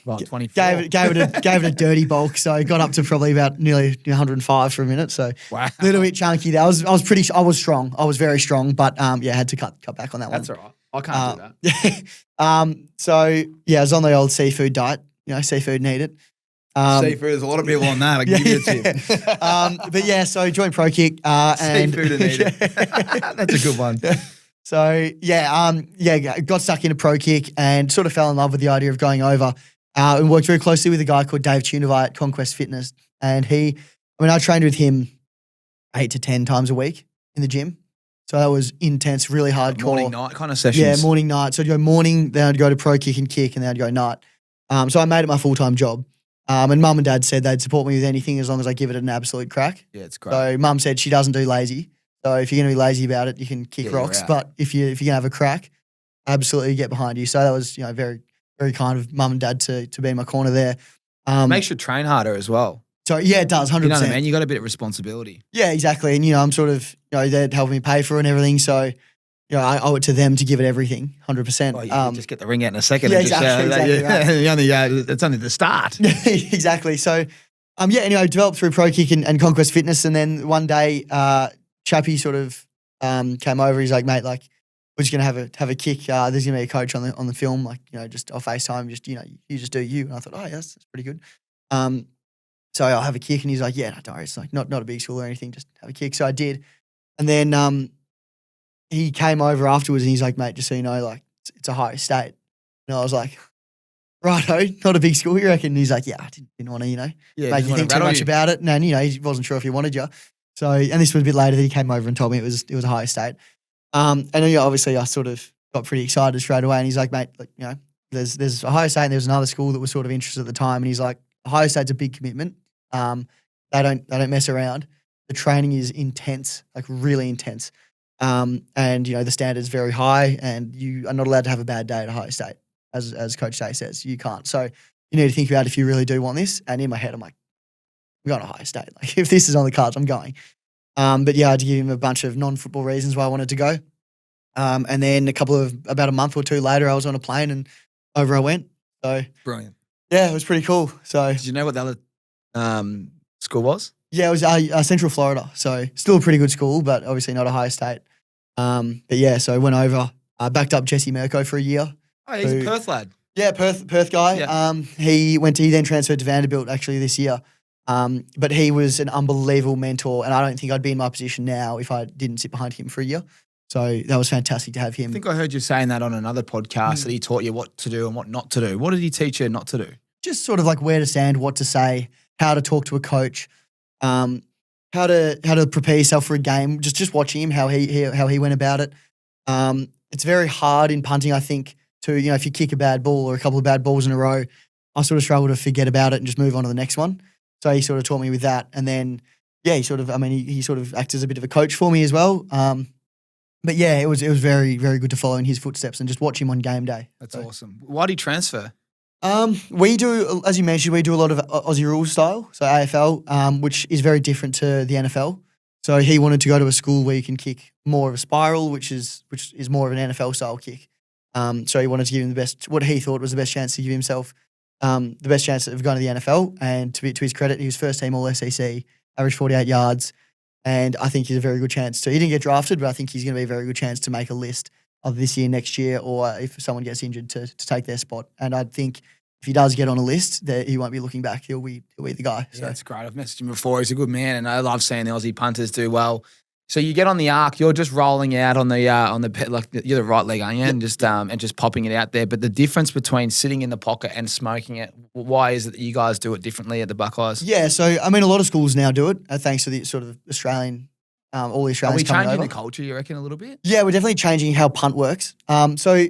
24. Gave it a dirty bulk, so got up to probably about nearly 105 for a minute. So wow. A little bit chunky there. I was strong. I was very strong, but had to cut back on that one. That's all right. I can't do that. So yeah, I was on the old seafood diet. Seafood need it. Seafood, there's a lot of people on that. I give you a tip. But yeah, so joined Pro Kick. And seafood and eat it. That's a good one. So got stuck into Pro Kick and sort of fell in love with the idea of going over. And worked very closely with a guy called Dave Tunavai at Conquest Fitness. And I trained with him 8 to 10 times a week in the gym. So that was intense, really hardcore. Morning, night kind of sessions. Yeah, morning, night. So I'd go morning, then I'd go to Pro Kick and kick, and then I'd go night. So I made it my full-time job. And mum and dad said they'd support me with anything as long as I give it an absolute crack. Yeah, it's great. So mum said she doesn't do lazy. So if you're going to be lazy about it, you can kick Yeah, you're rocks. out. But if you're going to have a crack, absolutely get behind you. So that was, very, very kind of mum and dad to be in my corner there. Makes you train harder as well. So yeah, it does, 100%. You know what I mean? You got a bit of responsibility. Yeah, exactly. And, I'm sort of, they're helping me pay for it and everything. So, I owe it to them to give it everything, 100%. Well, you can just get the ring out in a second. Yeah, and just, exactly right. It's only the start. Exactly. So, anyway, developed through Pro Kick and Conquest Fitness. And then one day, Chappie sort of came over. He's like, mate, like, we're just going to have a kick. There's going to be a coach on the film, like, just off FaceTime, just, you just do you. And I thought, oh, yeah, that's pretty good. So I'll have a kick. And he's like, yeah, no, don't worry. It's like not a big school or anything. Just have a kick. So I did. And then he came over afterwards and he's like, mate, just so you know, like, it's a higher state. And I was like, righto, not a big school, you reckon? And he's like, yeah, I didn't want to, make you think too much about it. And, he wasn't sure if he wanted you. So, and this was a bit later that he came over and told me it was a higher state. And obviously I sort of got pretty excited straight away. And he's like, mate, like, there's a higher state and there's another school that was sort of interested at the time. And he's like, Ohio State's a big commitment. They don't mess around. The training is intense, like really intense. And the standard's very high and you are not allowed to have a bad day at Ohio State, as Coach Day says. You can't. So you need to think about if you really do want this. And in my head, I'm like, I'm going to Ohio State. Like if this is on the cards, I'm going. But yeah, I had to give him a bunch of non-football reasons why I wanted to go. And then about a month or two later, I was on a plane and over I went. So Brilliant. Yeah, it was pretty cool. So did you know what the other school was? Yeah, it was Central Florida. So still a pretty good school, but obviously not Ohio State. But yeah, so I went over, backed up Jesse Mirko for a year. Oh, he's a Perth lad. Yeah, Perth guy. Yeah. He then transferred to Vanderbilt actually this year. But he was an unbelievable mentor, and I don't think I'd be in my position now if I didn't sit behind him for a year. So that was fantastic to have him. I think I heard you saying that on another podcast that he taught you what to do and what not to do. What did he teach you not to do? Just sort of like where to stand, what to say, how to talk to a coach, how to prepare yourself for a game. Just watching him, how he went about it. It's very hard in punting, I think, to if you kick a bad ball or a couple of bad balls in a row, I sort of struggle to forget about it and just move on to the next one. So he sort of taught me with that, and then he sort of acted as a bit of a coach for me as well. But yeah, it was very, very good to follow in his footsteps and just watch him on game day. That's awesome. Why did he transfer? We do, as you mentioned, we do a lot of Aussie rules style, so AFL, which is very different to the NFL. So he wanted to go to a school where you can kick more of a spiral, which is more of an NFL style kick. So he wanted to give him what he thought was the best chance to give himself the best chance of going to the NFL. And to his credit, he was first team All SEC, averaged 48 yards. And I think he's a very good chance to. He didn't get drafted, but I think he's going to be a very good chance to make a list of this year, next year, or if someone gets injured to take their spot. And I think if he does get on a list, that he won't be looking back. He'll be the guy. Yeah, that's great. I've messaged him before. He's a good man, and I love seeing the Aussie punters do well. So you get on the arc, you're just rolling out on the like you're the right leg, aren't you? Yep. And just popping it out there. But the difference between sitting in the pocket and smoking it, why is it that you guys do it differently at the Buckeyes? Yeah, so I mean, a lot of schools now do it thanks to the sort of Australian, all the Australians Are we coming changing over. the culture, you reckon, a little bit? Yeah, we're definitely changing how punt works. So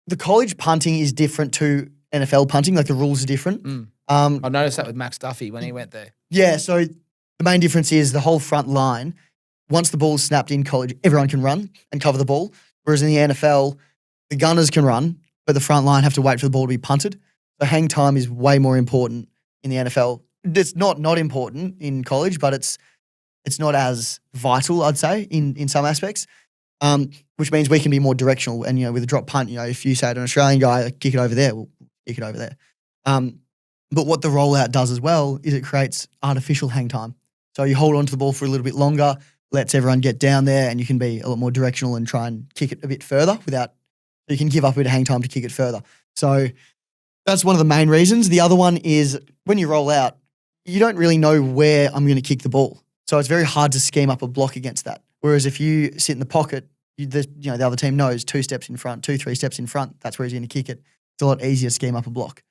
the college punting is different to NFL punting, like the rules are different. I noticed that with Max Duffy when he went there. Yeah, so the main difference is the whole front line. Once the ball's snapped in college, everyone can run and cover the ball. Whereas in the NFL, the gunners can run, but the front line have to wait for the ball to be punted. So hang time is way more important in the NFL. It's not important in college, but it's not as vital, I'd say, in some aspects. Which means we can be more directional. And with a drop punt, if you say to an Australian guy, like, kick it over there, we'll kick it over there. But what the rollout does as well is it creates artificial hang time. So you hold on to the ball for a little bit longer, lets everyone get down there, and you can be a lot more directional and try and kick it a bit further you can give up a bit of hang time to kick it further. So that's one of the main reasons. The other one is when you roll out, you don't really know where I'm going to kick the ball. So it's very hard to scheme up a block against that. Whereas if you sit in the pocket, the other team knows 2 steps in front, 2-3 steps in front, that's where he's going to kick it. It's a lot easier to scheme up a block.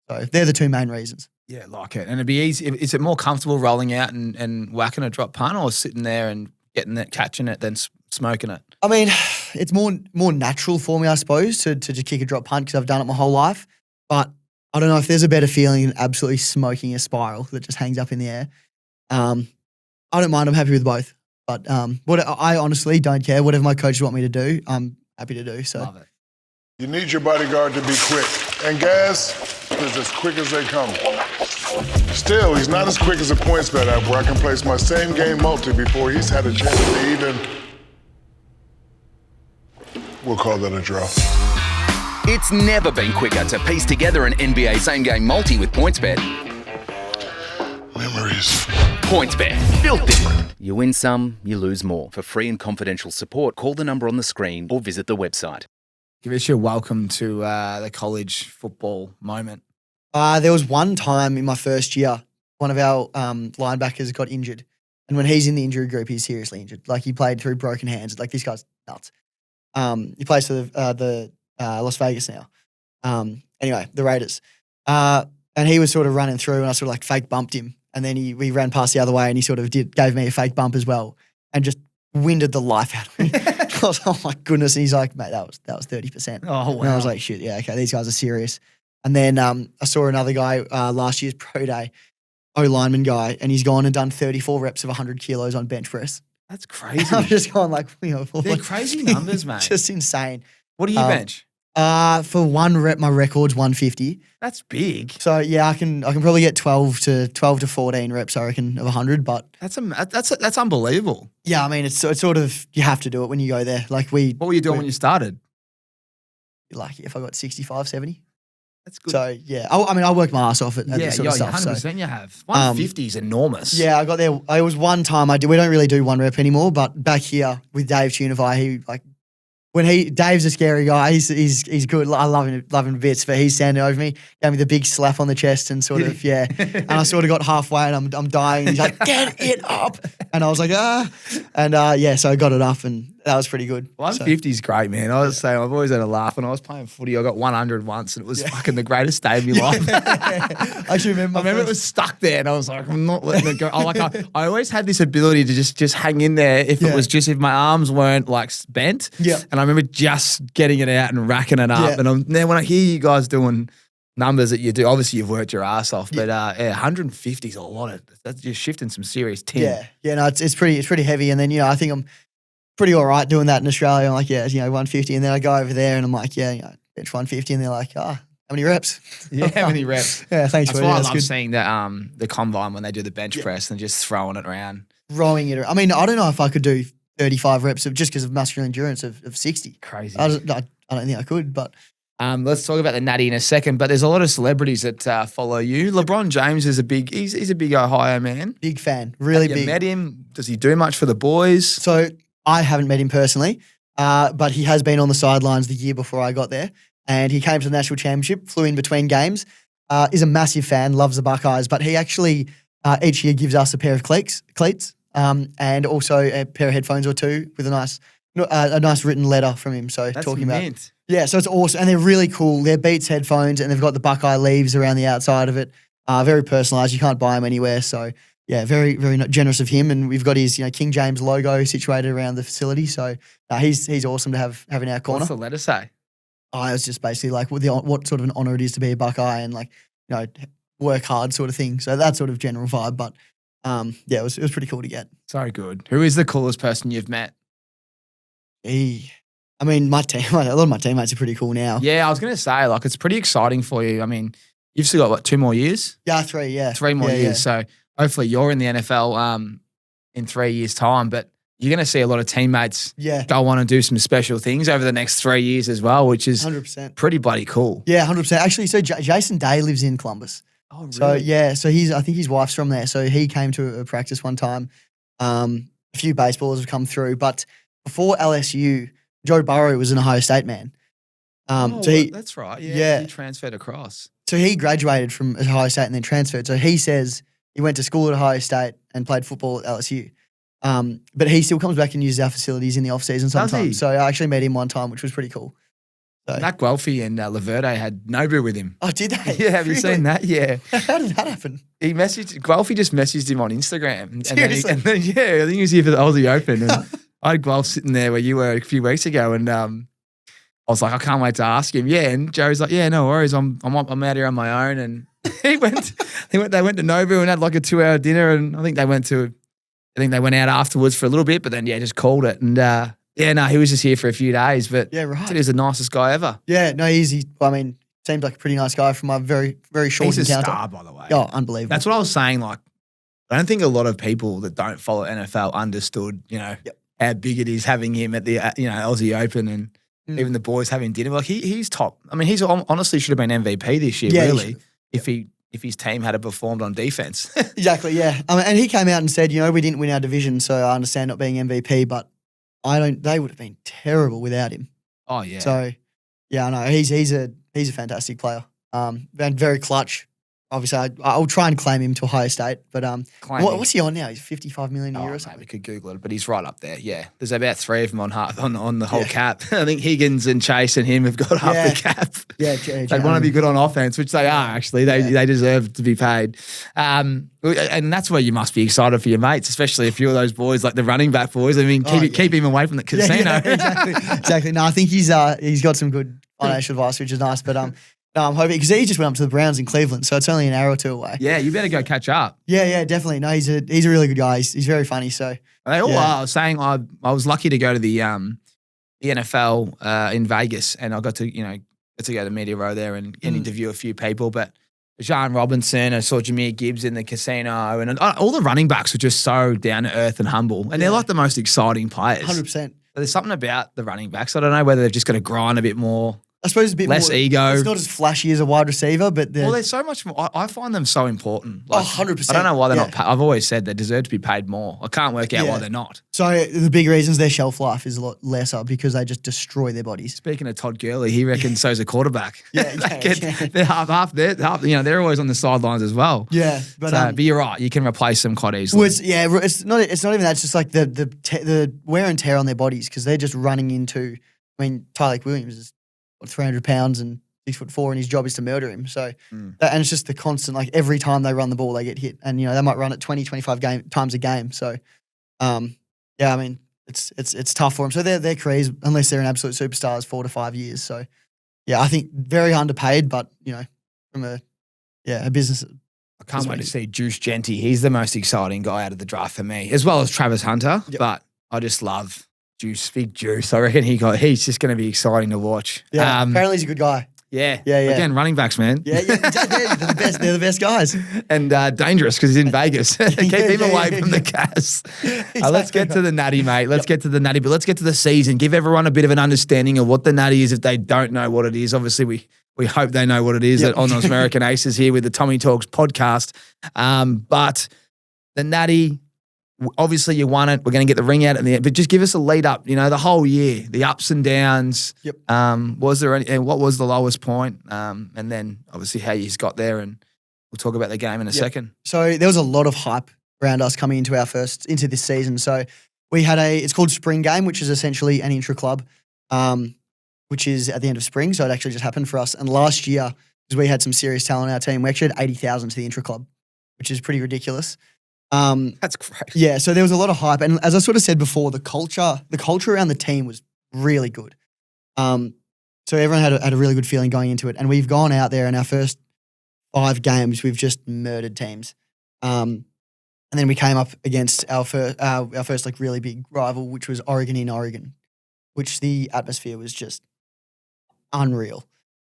So they're the two main reasons. Yeah, like it. And it'd be easy. Is it more comfortable rolling out and whacking a drop punt or sitting there and getting it, catching it, then smoking it? I mean, it's more natural for me, I suppose, to just kick a drop punt because I've done it my whole life. But I don't know if there's a better feeling than absolutely smoking a spiral that just hangs up in the air. I don't mind. I'm happy with both. But I honestly don't care. Whatever my coaches want me to do, I'm happy to do. So. Love it. You need your bodyguard to be quick. And Gaz is as quick as they come. Still, he's not as quick as a PointsBet app where I can place my same game multi before he's had a chance to even... We'll call that a draw. It's never been quicker to piece together an NBA same-game multi with PointsBet. Memories. PointsBet, built different. You win some, you lose more. For free and confidential support, call the number on the screen or visit the website. Give us your welcome to the college football moment. There was one time in my first year, one of our linebackers got injured. And when he's in the injury group, he's seriously injured. Like, he played through broken hands. Like, this guy's nuts. He plays for the Las Vegas now. Anyway, the Raiders. And he was sort of running through, and I sort of like fake bumped him. And then we ran past the other way, and he sort of gave me a fake bump as well, and just winded the life out of me. I was, oh my goodness. And he's like, mate, that was 30%. Oh, wow. And I was like, shit, yeah, okay, these guys are serious. And then I saw another guy last year's pro day, O-lineman guy, and he's gone and done 34 reps of 100 kilos on bench press. That's crazy. I'm just going like, they're crazy numbers, mate. Just insane. What do you bench? For one rep, my record's 150. That's big. So yeah, I can probably get 12 to 14 reps, I reckon, of 100. But that's unbelievable. Yeah, I mean, it's sort of, you have to do it when you go there. Like what were you doing when you started? Lucky if I got 65, 70. That's good. So yeah, I work my ass off at this sort of stuff. 100% you have. 150 is enormous. Yeah, I got there. It was one time we don't really do one rep anymore, but back here with Dave Tunivai, Dave's a scary guy. He's good. I love him to bits, but he's standing over me, gave me the big slap on the chest and sort of, yeah. And I sort of got halfway and I'm dying. And he's like, get it up. And I was like, ah. And so I got it up and that was pretty good. 150 is great, man. I was saying, I've always had a laugh. When I was playing footy, I got 100 once and it was fucking the greatest day of my life. I actually remember. It was stuck there and I was like, I'm not letting it go. I always had this ability to just hang in there if if my arms weren't like bent. Yeah. And I remember just getting it out and racking it up. Yeah. And then when I hear you guys doing numbers that you do, obviously you've worked your ass off, but 150 is a lot. That's just shifting some serious tin. Yeah, no, it's pretty heavy. And then, I think I'm pretty all right doing that in Australia. I'm like, 150. And then I go over there and I'm like, bench 150. And they're like, how many reps? Yeah, how many reps? Yeah, thanks. That's why I love seeing the combine when they do the bench press and just throwing it around. Rowing it around. I mean, I don't know if I could do 35 reps just because of muscular endurance of 60. Crazy. I don't think I could, but... let's talk about the natty in a second, but there's a lot of celebrities that follow you. LeBron James is he's a big Ohio man. Big fan, really Have big. you met him? Does he do much for the boys? So I haven't met him personally, but he has been on the sidelines the year before I got there, and he came to the national championship, flew in between games, is a massive fan, loves the Buckeyes, but he actually each year gives us a pair of cleats, and also a pair of headphones or two with a nice written letter from him. So That's talking mint. about. Yeah, so it's awesome. And they're really cool. They're Beats headphones and they've got the Buckeye leaves around the outside of it. Very personalised. You can't buy them anywhere. So, yeah, very, very generous of him. And we've got his King James logo situated around the facility. So, he's awesome to have in our corner. What's the letter say? It was just basically like what sort of an honour it is to be a Buckeye and work hard sort of thing. So, that sort of general vibe. But, it was pretty cool to get. So good. Who is the coolest person you've met? I mean, my team, a lot of my teammates are pretty cool now. Yeah, I was going to say, it's pretty exciting for you. I mean, you've still got, 2 more years? Yeah, 3, yeah. 3 more years. Yeah. So hopefully you're in the NFL in 3 years' time, but you're going to see a lot of teammates go on and do some special things over the next 3 years as well, which is 100%. Pretty bloody cool. Yeah, 100%. Actually, so Jason Day lives in Columbus. Oh, really? So I think his wife's from there. So he came to a practice one time. A few baseballers have come through, but before LSU, Joe Burrow was an Ohio State man. That's right. Yeah. He transferred across. So he graduated from Ohio State and then transferred. So he says he went to school at Ohio State and played football at LSU. But he still comes back and uses our facilities in the off-season sometimes. So I actually met him one time, which was pretty cool. So. Matt Guelphy and Laverde had Nobu with him. Oh, did they? Yeah, have you seen that? Yeah. How did that happen? Guelphy just messaged him on Instagram. Seriously? And then, I think he was here for the Aussie Open. And I had Guelph sitting there where you were a few weeks ago and I was like, I can't wait to ask him. Yeah, and Joe's like, yeah, no worries. I'm out here on my own. And they went to Nashville and had like a 2-hour dinner. And I think they went out afterwards for a little bit, but then just called it. And he was just here for a few days. But Yeah, right. he was the nicest guy ever. Yeah, no, easy. I mean, seems like a pretty nice guy from my very, very short He's a encounter. star, by the way. Oh, unbelievable. That's what I was saying. Like, I don't think a lot of people that don't follow NFL understood, how big it is having him at the, Aussie Open and even the boys having dinner. Like, he's top. I mean, he's honestly should have been MVP this year, really, if his team had performed on defense. Exactly, yeah. And he came out and said, we didn't win our division, so I understand not being MVP, but they would have been terrible without him. Oh, yeah. So, yeah, I know. He's a fantastic player. And very clutch. Obviously, I'll try and claim him to Ohio State, but what's he on now? He's 55 million a year or something. We could Google it, but he's right up there. Yeah, there's about 3 of them on the whole cap. I think Higgins and Chase and him have got half the cap. Yeah, they want to be good on offense, which they are actually. They deserve to be paid, and that's where you must be excited for your mates, especially if you're those boys like the running back boys. I mean, keep him away from the casino. Yeah, exactly. No, I think he's got some good financial advice, which is nice, but No, I'm hoping because he just went up to the Browns in Cleveland, so it's only an hour or 2 away. Yeah, you better go catch up. Yeah, definitely. No, he's a really good guy. He's very funny. So they all are. I was saying I was lucky to go to the NFL in Vegas, and I got to go to Media Row there and interview a few people. But Jean Robinson, I saw Jahmyr Gibbs in the casino, and all the running backs were just so down to earth and humble, and they're like the most exciting players. 100%. There's something about the running backs. I don't know whether they've just got to grind a bit more. I suppose it's a bit less more, ego. It's not as flashy as a wide receiver, but there's so much more. I find them so important. Like, 100%. I don't know why they're not. I've always said they deserve to be paid more. I can't work out why they're not. So the big reasons their shelf life is a lot lesser because they just destroy their bodies. Speaking of Todd Gurley, he reckons so's a quarterback. Yeah, they're half. They're always on the sidelines as well. Yeah, but you're right. You can replace them quite easily. Well, it's not even that. It's just like the wear and tear on their bodies because they're just running into. I mean, Tyreek Williams is 300 pounds and 6'4", and his job is to murder him. So, and it's just the constant, like every time they run the ball, they get hit. And, they might run it 20, 25 times a game. So, I mean, it's tough for them. So their careers, unless they're an absolute superstar, is 4 to 5 years. So, yeah, I think very underpaid, but, from a business. I can't wait to see Juice Genty. He's the most exciting guy out of the draft for me, as well as Travis Hunter. Yep. But I just love Big Juice. I reckon he's just going to be exciting to watch. Yeah, apparently he's a good guy. Yeah. Again, running backs, man. Yeah, exactly. They're the best guys. And dangerous because he's in Vegas. Keep him away from the Cas. Exactly. Let's get to the natty, mate. Let's get to the natty, but let's get to the season. Give everyone a bit of an understanding of what the natty is if they don't know what it is. Obviously, we hope they know what it is on those American Aces here with the Tommy Talks podcast. But the natty, obviously you won it. We're going to get the ring out at the end, but just give us a lead up, the whole year, the ups and downs. Yep. Was there any, and what was the lowest point? And then obviously how you got there, and we'll talk about the game in a second. So there was a lot of hype around us coming into into this season. So we had it's called Spring Game, which is essentially an intra-club, which is at the end of spring. So it actually just happened for us. And last year, because we had some serious talent on our team, we actually had 80,000 to the intra-club, which is pretty ridiculous. That's great. Yeah, so there was a lot of hype. And as I sort of said before, the culture around the team was really good. So everyone had a really good feeling going into it. And we've gone out there in our first 5 games, we've just murdered teams. And then we came up against our first like really big rival, which was Oregon in Oregon, which the atmosphere was just unreal.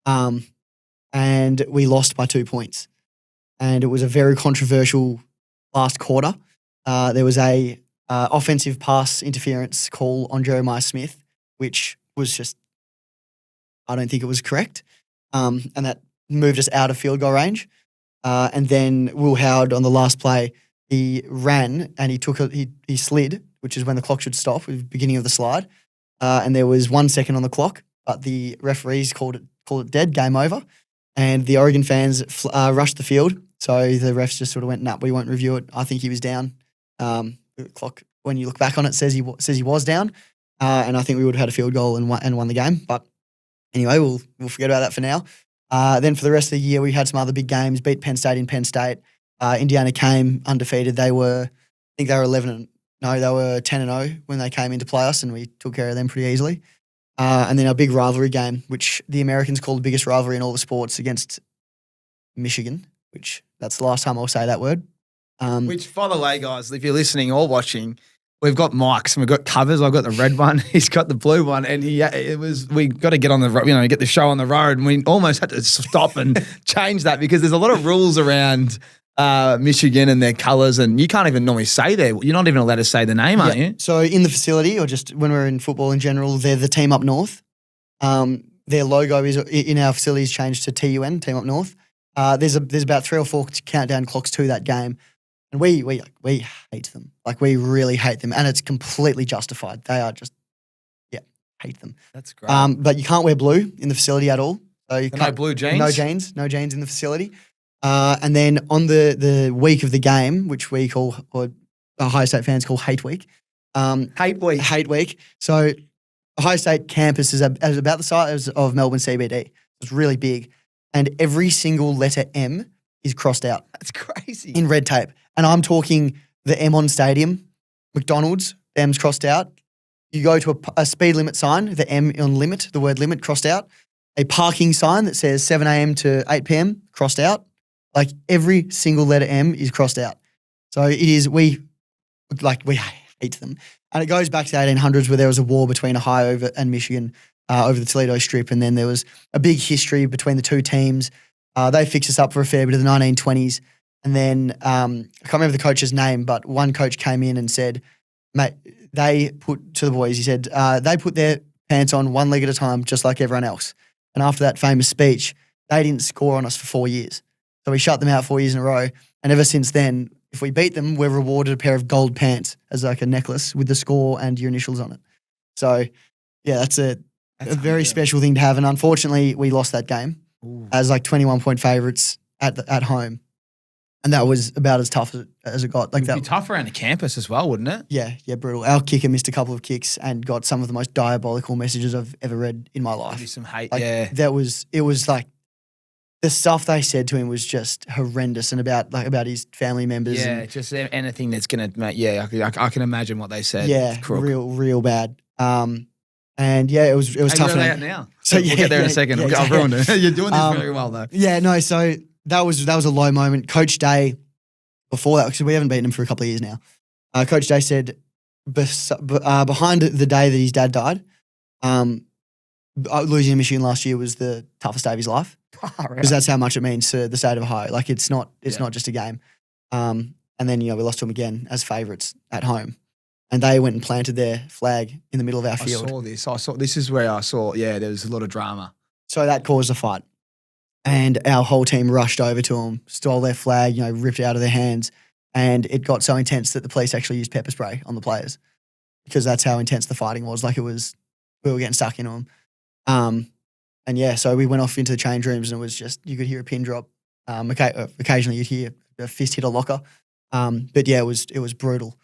And we lost by 2 points. And it was a very controversial last quarter. There was a offensive pass interference call on Jeremiah Smith, which was just, I don't think it was correct. And that moved us out of field goal range. And then Will Howard on the last play, he ran and he slid, which is when the clock should stop, the beginning of the slide. And there was 1 second on the clock, but the referees called it dead, game over. And the Oregon fans rushed the field. So the refs just sort of went, nah, we won't review it. I think he was down. The clock, when you look back on it, says he was down. And I think we would have had a field goal and won the game. But anyway, we'll forget about that for now. Then for the rest of the year, we had some other big games, beat Penn State in Penn State. Indiana came undefeated. They were 10-0 when they came in to play us, and we took care of them pretty easily. And then our big rivalry game, which the Americans call the biggest rivalry in all the sports, against Michigan, which that's the last time I'll say that word. Which, by the way, guys, if you're listening or watching, we've got mics and we've got covers. I've got the red one. He's got the blue one, and we got to get on the get the show on the road, and we almost had to stop and change that because there's a lot of rules around Michigan and their colours, and you can't even normally say there. You're not even allowed to say the name, aren't you? So in the facility, or just when we're in football in general, they're the team up north. Their logo is in our facilities changed to TUN, Team Up North. There's about 3 or 4 countdown clocks to that game. And we hate them. Like, we really hate them. And it's completely justified. They are just, hate them. That's great. But you can't wear blue in the facility at all. So you no blue jeans? No jeans in the facility. And then on the week of the game, which we call, or Ohio State fans call Hate Week. Hate Week. So Ohio State campus is about the size of Melbourne CBD. It's really big. And every single letter M is crossed out. That's crazy. In red tape. And I'm talking the M on stadium, McDonald's, the M's crossed out. You go to a speed limit sign, the M on limit, the word limit crossed out. A parking sign that says 7 a.m. to 8 p.m. crossed out. Like, every single letter M is crossed out. So it is, we hate them. And it goes back to the 1800s where there was a war between Ohio and Michigan over the Toledo Strip. And then there was a big history between the two teams. They fixed us up for a fair bit of the 1920s. And then I can't remember the coach's name, but one coach came in and said, mate, they put to the boys, he said, they put their pants on one leg at a time, just like everyone else. And after that famous speech, they didn't score on us for 4 years. So we shut them out 4 years in a row. And ever since then, if we beat them, we're rewarded a pair of gold pants as like a necklace with the score and your initials on it. So, yeah, that's a very special thing to have. And unfortunately, we lost that game as like 21-point favourites at home. And that was about as tough as it got. Like, it'd be tough around the campus as well, wouldn't it? Yeah, brutal. Our kicker missed a couple of kicks and got some of the most diabolical messages I've ever read in my life. Maybe some hate, like, it was like, the stuff they said to him was just horrendous, and about his family members. Yeah, and, just anything that's going to make, I can imagine what they said. Yeah, real bad. And yeah, it was tough. Where are they at now? So we'll get there in a second. Yeah, I've ruined it. You're doing this very well, though. Yeah, no, so that was a low moment. Coach Day, before that, because we haven't beaten him for a couple of years now, Coach Day said behind the day that his dad died, losing to Michigan last year was the toughest day of his life, because that's how much it means to the state of Ohio. Like, it's not just a game. And then, we lost to them again as favourites at home. And they went and planted their flag in the middle of our field. I saw this is where I saw, there was a lot of drama. So that caused a fight. And our whole team rushed over to them, stole their flag, ripped it out of their hands. And it got so intense that the police actually used pepper spray on the players, because that's how intense the fighting was. Like, we were getting stuck into them. And yeah, so we went off into the change rooms, and it was just, you could hear a pin drop. Occasionally you'd hear a fist hit a locker. But yeah, it was brutal.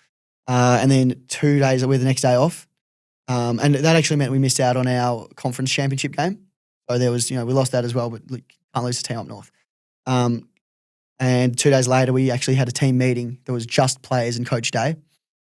And then 2 days, we had the next day off. And that actually meant we missed out on our conference championship game. So there was, we lost that as well, but can't lose to Team Up North. And 2 days later, we actually had a team meeting. There was just players and Coach Day.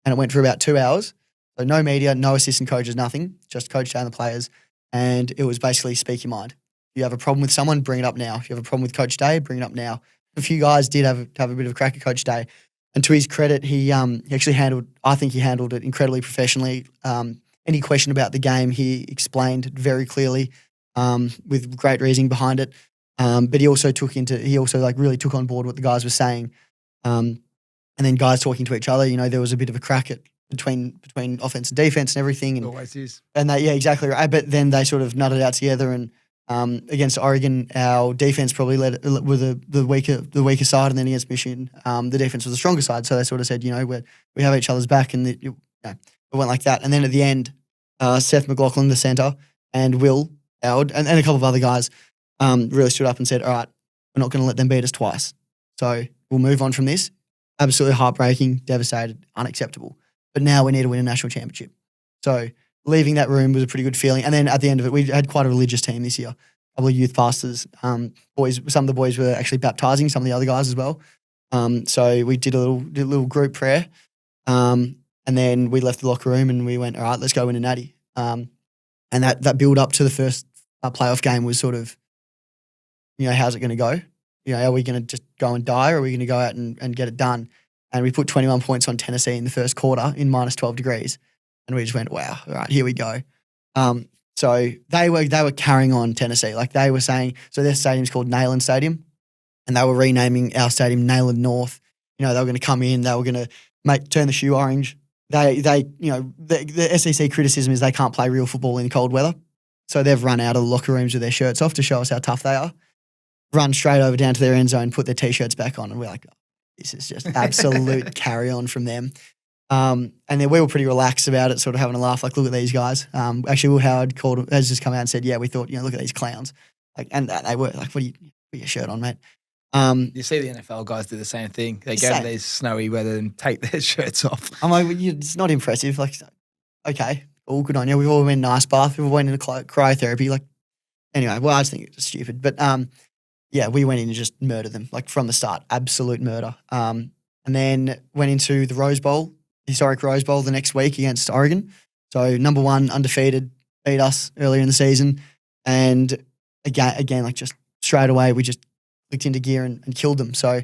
And it went for about 2 hours. So no media, no assistant coaches, nothing. Just Coach Day and the players. And it was basically speak your mind. If you have a problem with someone, bring it up now. If you have a problem with Coach Day, bring it up now. A few guys did have a bit of a crack at Coach Day. And to his credit, he actually handled it incredibly professionally. Any question about the game, he explained very clearly, with great reasoning behind it. But he also really took on board what the guys were saying. And then guys talking to each other, there was a bit of a crack between offense and defense and everything. And, always is. And yeah, exactly right. But then they sort of nutted out together, and against Oregon, our defense probably were the weaker side, and then against Michigan, the defense was the stronger side. So they sort of said, we have each other's back, and it went like that. And then at the end, Seth McLaughlin, the center, and Will Howard, and a couple of other guys, really stood up and said, all right, we're not going to let them beat us twice. So we'll move on from this. Absolutely heartbreaking, devastated, unacceptable. But now we need to win a national championship. So leaving that room was a pretty good feeling. And then at the end of it, we had quite a religious team this year. A couple of youth pastors. Some of the boys were actually baptizing some of the other guys as well. So we did a little group prayer. And then we left the locker room and we went, all right, let's go win a natty. And that build up to the first playoff game was sort of, how's it going to go? Are we going to just go and die, or are we going to go out and get it done? And we put 21 points on Tennessee in the first quarter in minus 12 degrees. And we just went, wow, all right, here we go. So they were carrying on Tennessee. Like they were saying, so their stadium's called Neyland Stadium, and they were renaming our stadium Neyland North. They were going to come in, they were going to turn the shoe orange. The SEC criticism is they can't play real football in cold weather. So they've run out of the locker rooms with their shirts off to show us how tough they are. Run straight over down to their end zone, put their T-shirts back on, and we're like, oh, this is just absolute carry on from them. And then we were pretty relaxed about it, sort of having a laugh, like, look at these guys. Actually, Will Howard has just come out and said, yeah, we thought, look at these clowns. Like, and they were like, put your shirt on, mate. You see the NFL guys do the same thing. They go to these snowy weather and take their shirts off. I'm like, it's not impressive. Like, okay, all good on you. We've all been in an ice bath. We've all went into cryotherapy. Like, anyway, well, I just think it's stupid. But, we went in and just murdered them, like from the start, absolute murder. And then went into the Rose Bowl, historic Rose Bowl the next week against Oregon. So number 1, undefeated, beat us earlier in the season. And again, like just straight away, we just clicked into gear and killed them. So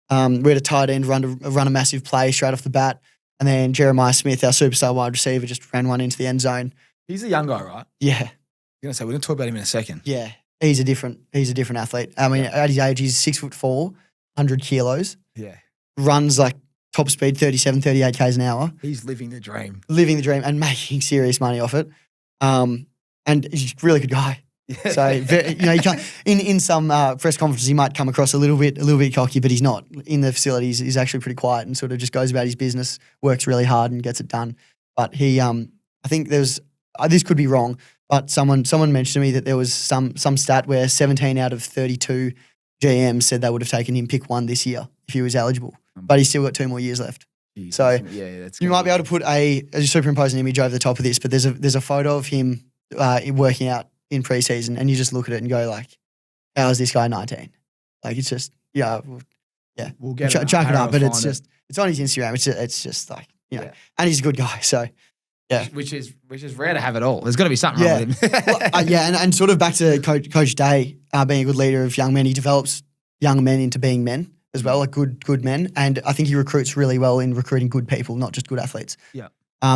we had a tight end run a massive play straight off the bat. And then Jeremiah Smith, our superstar wide receiver, just ran one into the end zone. He's a young guy, right? Yeah. I'm going to say, we're going to talk about him in a second. Yeah. He's a different athlete. I mean, at his age, he's 6'4", 100 kilos. Yeah. Runs like top speed, 37, 38 Ks an hour. He's living the dream. Living the dream and making serious money off it. And he's a really good guy. Yeah. So, you can't, in some press conferences, he might come across a little bit cocky, but he's not. In the facilities, he's actually pretty quiet and sort of just goes about his business, works really hard and gets it done. But he, I think there's, this could be wrong, but someone mentioned to me that there was some stat where 17 out of 32 GMs said they would have taken him pick 1 this year if he was eligible. But he's still got 2 more years left. Jesus. So that's you might be able to put superimpose an image over the top of this, but there's a photo of him working out in preseason, and you just look at it and go like, how is this guy 19? Like it's just we'll get chuck it up, but it's on his Instagram. It's just like and he's a good guy, so. Yeah, which is rare to have at all. There's got to be something wrong with him. and sort of back to Coach Day being a good leader of young men. He develops young men into being men as well, like good men. And I think he recruits really well in recruiting good people, not just good athletes. Yeah,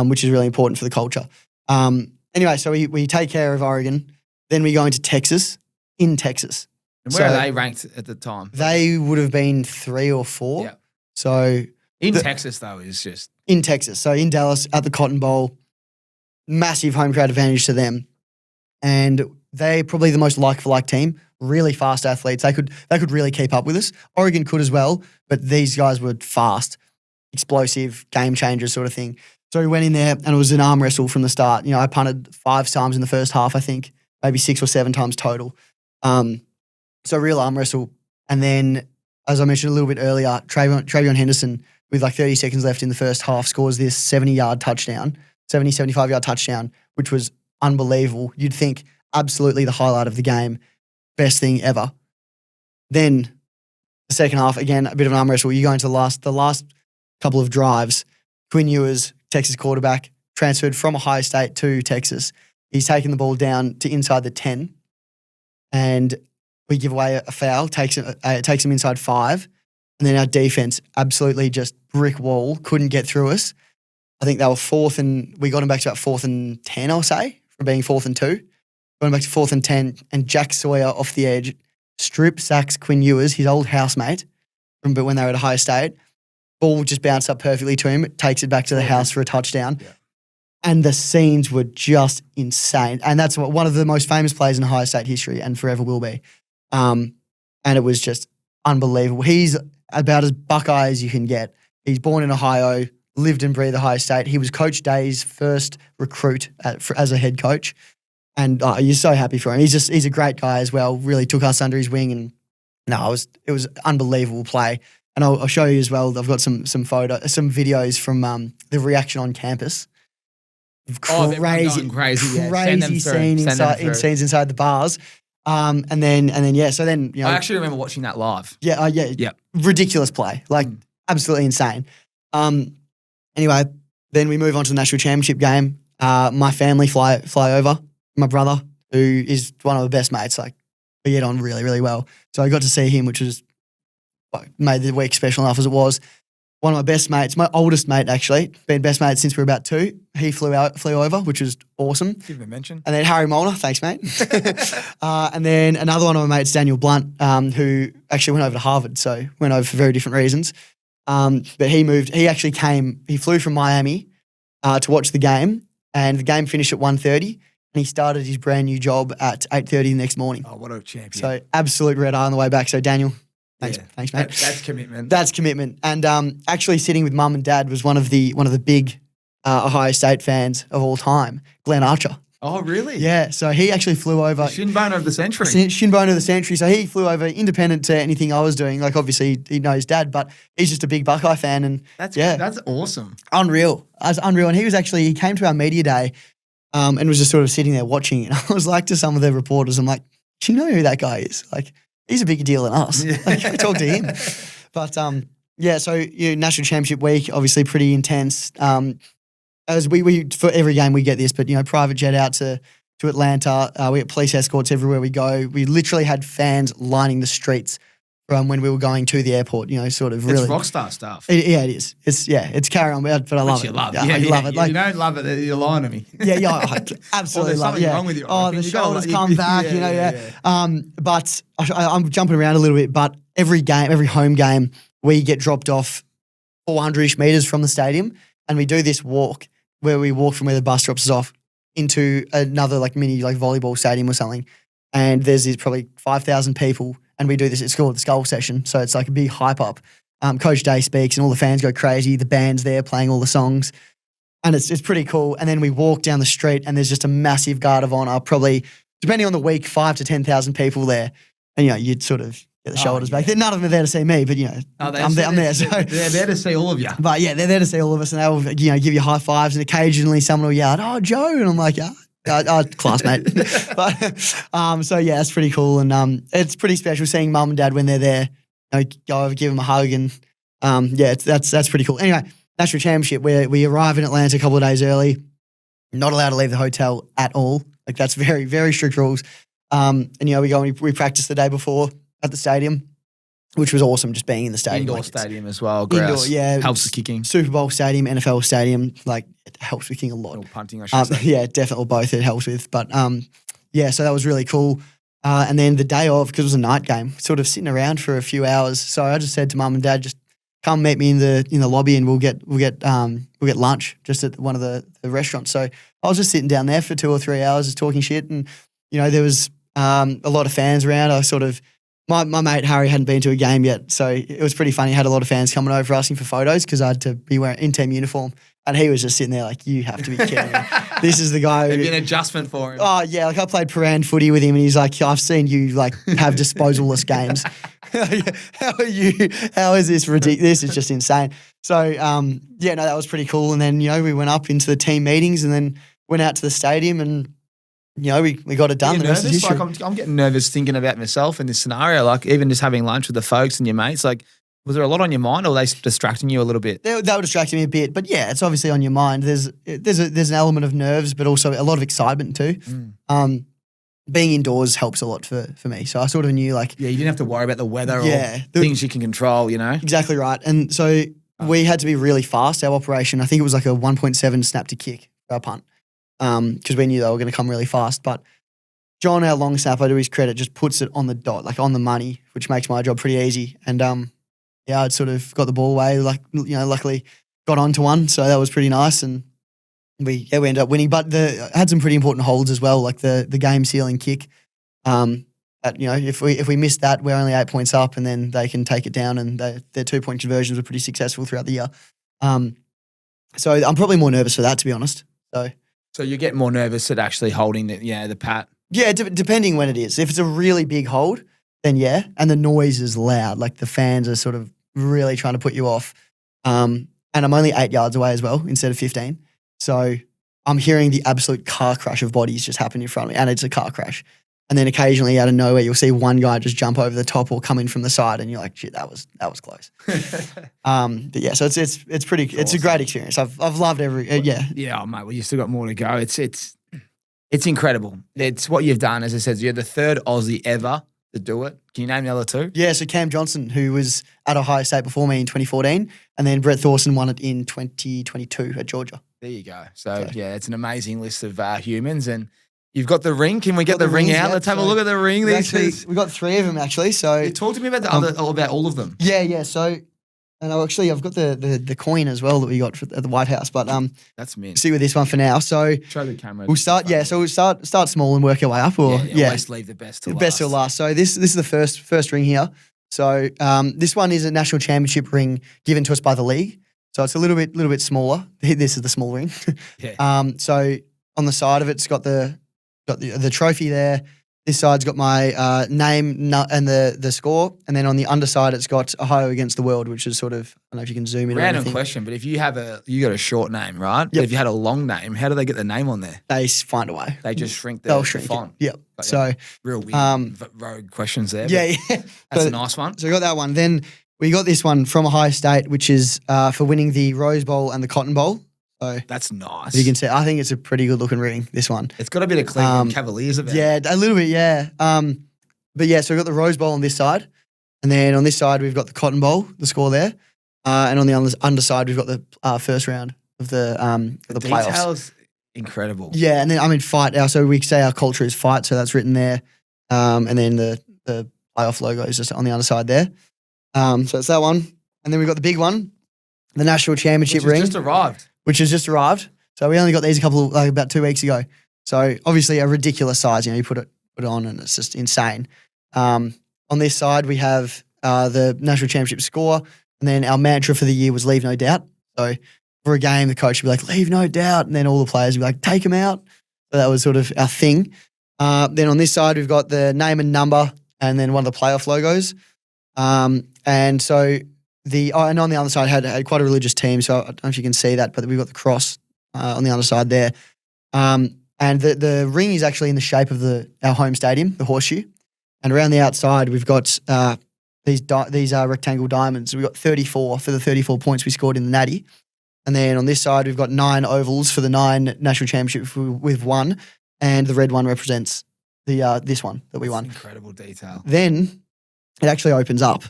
which is really important for the culture. Anyway, so we take care of Oregon, then we go into Texas. In Texas, and where are they ranked at the time? They would have been 3 or 4. Yeah. So Texas though is just in Texas. So in Dallas at the Cotton Bowl. Massive home crowd advantage to them. And they're probably the most like-for-like team, really fast athletes. They could really keep up with us. Oregon could as well, but these guys were fast, explosive, game changers sort of thing. So we went in there and it was an arm wrestle from the start. I punted 5 times in the first half, I think, maybe 6 or 7 times total. So real arm wrestle. And then, as I mentioned a little bit earlier, Travion Henderson, with like 30 seconds left in the first half, scores this 75-yard touchdown, which was unbelievable. You'd think absolutely the highlight of the game, best thing ever. Then the second half, again, a bit of an arm wrestle. You go into the last couple of drives. Quinn Ewers, Texas quarterback, transferred from Ohio State to Texas. He's taken the ball down to inside the 10, and we give away a foul, takes him inside 5, and then our defense absolutely just brick wall, couldn't get through us. I think they were we got them back to about 4th and 10, I'll say, from being 4th and 2. Got them back to 4th and 10, and Jack Sawyer off the edge strip sacks Quinn Ewers, his old housemate, from when they were at Ohio State. Ball just bounced up perfectly to him, takes it back to the house for a touchdown. Yeah. And the scenes were just insane. And that's one of the most famous plays in Ohio State history and forever will be. And it was just unbelievable. He's about as Buckeye as you can get. He's born in Ohio, lived and breathed Ohio State. He was Coach Day's first recruit as a head coach. And you're so happy for him. He's a great guy as well, really took us under his wing. And it was unbelievable play. And I'll show you as well. I've got some videos from the reaction on campus. Crazy scenes inside the bars. And then I actually remember watching that live. Yeah. Ridiculous play, absolutely insane. Anyway, then we move on to the national championship game. My family fly over my brother, who is one of the best mates. Like, we get on really, really well. So I got to see him, which was made the week special enough as it was. One of my best mates, my oldest mate actually, been best mates since we were about 2. He flew over, which was awesome. Give him a mention. And then Harry Molnar, thanks mate. And then another one of my mates, Daniel Blunt, who actually went over to Harvard, so went over for very different reasons. But he flew from Miami to watch the game, and the game finished at 1:30, and he started his brand new job at 8:30 the next morning. Oh, what a champion. So absolute red eye on the way back. So Daniel, thanks, Yeah. thanks mate. That's commitment. That's commitment. And actually sitting with mum and dad was one of the big Ohio State fans of all time, Glenn Archer. Oh, really? Yeah, so he actually flew over. Shinbone of the century. Shinbone of the century. So he flew over independent to anything I was doing. Like, obviously he knows dad, but he's just a big Buckeye fan. And That's awesome. unreal. That's unreal. And he came to our media day and was just sort of sitting there watching. And I was like to some of the reporters, I'm like, do you know who that guy is? Like, he's a bigger deal than us. Like, I talk to him. But so National Championship week, obviously pretty intense. As we for every game we get this, but private jet out to Atlanta. We get police escorts everywhere we go. We literally had fans lining the streets from when we were going to the airport. Sort of really. It's rock star stuff. It is. It's carry on, but I love Which it. you love. Yeah, Yeah, I love it. You don't love it, you're lying to me. Yeah, I absolutely Or there's love it. something Yeah. wrong with you. Oh, the shoulders come back, But I'm jumping around a little bit. But every home game, we get dropped off 400-ish meters from the stadium, and we do this walk where we walk from where the bus drops us off into another mini volleyball stadium or something. And there's these probably 5,000 people, and we do this. It's called the Skull Session, so it's like a big hype up. Coach Day speaks, and all the fans go crazy. The band's there playing all the songs, and it's pretty cool. And then we walk down the street, and there's just a massive guard of honor, probably depending on the week, 5,000 to 10,000 people there. And you'd sort of get the shoulders back. None of them are there to see me, but I'm there. So they're there to see all of you. But yeah, they're there to see all of us, and they'll give you high fives, and occasionally someone will yell, "Oh, Joe," and I'm like, "Yeah." Classmate. But so yeah, it's pretty cool, and it's pretty special seeing mum and dad when they're there. Go over, give them a hug, and that's pretty cool. Anyway, National Championship, we arrive in Atlanta a couple of days early. Not allowed to leave the hotel at all. Like, that's very, very strict rules. And we go and we practice the day before at the stadium, which was awesome, just being in the stadium. Indoor stadium as well. Grouse. Yeah, helps the kicking. Super Bowl stadium, NFL stadium, it helps with kicking a lot. Or punting, I should say. Yeah, definitely both it helps with. But so that was really cool. And then the day of, because it was a night game, sort of sitting around for a few hours. So I just said to mum and dad, just come meet me in the lobby, and we'll get lunch just at one of the restaurants. So I was just sitting down there for 2 or 3 hours, just talking shit, and there was a lot of fans around. I sort of. My mate Harry hadn't been to a game yet, so it was pretty funny. He had a lot of fans coming over asking for photos because I had to be wearing in-team uniform, and he was just sitting there like, "You have to be kidding me! This is the guy." It'd be an adjustment for him. Oh yeah, I played Paran footy with him, and he's like, "I've seen you have disposalless games. How are you? How is this ridiculous? This is just insane." So that was pretty cool. And then we went up into the team meetings, and then went out to the stadium, and we got it done. The rest is history. I'm getting nervous thinking about myself in this scenario. Like, even just having lunch with the folks and your mates. Like, was there a lot on your mind, or were they distracting you a little bit? They were distracting me a bit, but yeah, it's obviously on your mind. There's an element of nerves, but also a lot of excitement too. Being indoors helps a lot for me. So I sort of knew you didn't have to worry about the weather or things you can control. Exactly right. And so we had to be really fast. Our operation, I think it was like a 1.7 snap to kick for our punt. Because we knew they were going to come really fast. But John, our long snapper, to his credit, just puts it on the dot, on the money, which makes my job pretty easy. And I'd sort of got the ball away, luckily got onto one, so that was pretty nice. And we ended up winning. But had some pretty important holds as well, like the game sealing kick. If we missed that, we're only 8 points up, and then they can take it down. And their 2-point conversions were pretty successful throughout the year. So I'm probably more nervous for that, to be honest. So you get more nervous at actually holding the pat? Yeah, depending when it is. If it's a really big hold, then yeah, and the noise is loud, like the fans are sort of really trying to put you off. And I'm only 8 yards away as well instead of 15. So I'm hearing the absolute car crash of bodies just happen in front of me, and it's a car crash. And then occasionally out of nowhere, you'll see one guy just jump over the top or come in from the side, and you're like, shit, that was close. But yeah, so it's pretty, it's awesome. A great experience. I've loved every, yeah. Yeah, oh, mate, well, you still got more to go. It's It's incredible. It's what you've done. As I said, you're the third Aussie ever to do it. Can you name the other two? Yeah, so Cam Johnson, who was at Ohio State before me in 2014, and then Brett Thorson won it in 2022 at Georgia. There you go. So, yeah, it's an amazing list of humans. And you've got the ring. Can we get the ring rings, out? yeah. Let's have a look at the ring. We got 3 of them, actually. So Talk to me about about all of them. Yeah. So, and I've got the coin as well that we got at the White House. But That's mint. see with this one for now. So Show the camera. we'll start. Yeah. So we'll start small and work our way up. Or always leave the best till last. Best till last. So this is the first ring here. So this one is a national championship ring given to us by the league. So it's a little bit smaller. This is the small ring. Yeah. So on the side of it's got the trophy there. This side's got my name and the score, and then on the underside it's got Ohio against the world, which is sort of, I don't know if you can zoom in. Random question, but if you got a short name, right? Yep. But if you had a long name, how do they get the name on there? They find a way. They just shrink They'll the shrink font. it. Yep. But, So real weird rogue questions there. yeah. That's So- a nice one. So we got that one. Then we got this one from Ohio State, which is for winning the Rose Bowl and the Cotton Bowl. So That's nice. as you can see, I think it's a pretty good looking ring, this one. It's got a bit of Cleveland Cavaliers about it. Yeah, a little bit, yeah. But yeah, so we've got the Rose Bowl on this side. And then on this side, we've got the Cotton Bowl, the score there. And on the underside, we've got the first round of the playoffs. Details, incredible. Yeah, and then, fight. So we say our culture is fight, so that's written there. And then the playoff logo is just on the underside there. So it's that one. And then we've got the big one, the national championship ring. Which has just arrived. So we only got these about 2 weeks ago. So obviously a ridiculous size. You put it on and it's just insane. On this side we have the national championship score, and then our mantra for the year was leave no doubt. So for a game, the coach would be like, leave no doubt, and then all the players would be like, take them out. So that was sort of our thing. Then on this side we've got the name and number, and then one of the playoff logos. And so and on the other side had quite a religious team, so I don't know if you can see that, but we've got the cross on the other side there. And the ring is actually in the shape of our home stadium, the horseshoe. And around the outside, we've got these rectangle diamonds. We've got 34 for the 34 points we scored in the natty. And then on this side, we've got 9 ovals for the 9 national championships with 1. And the red one represents this one that we won. Incredible detail. Then it actually opens up.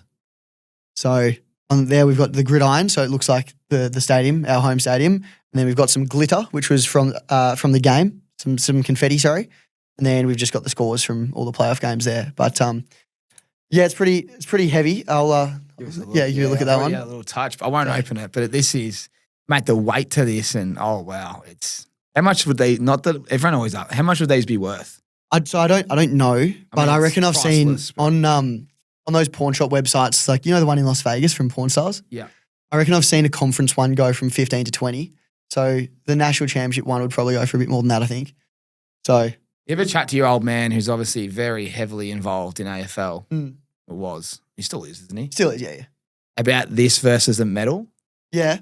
So on there, we've got the gridiron, so it looks like the stadium, our home stadium. And then we've got some glitter, which was from the game, some confetti, sorry. And then we've just got the scores from all the playoff games there. But yeah, it's pretty heavy. I'll give you a look at that one. Yeah, a little touch, but I won't open it. But this is, mate, the weight to this, and oh wow, it's how much would they? Not that everyone always asks, how much would these be worth? I don't know, but I reckon I've seen priceless, but- on those pawn shop websites, like, the one in Las Vegas from Pawn Stars? Yeah. I reckon I've seen a conference one go from 15 to 20. So the national championship one would probably go for a bit more than that, I think. So You ever chat to your old man who's obviously very heavily involved in AFL? Or was. He still is, isn't he? still is, yeah. About this versus the medal? Yeah.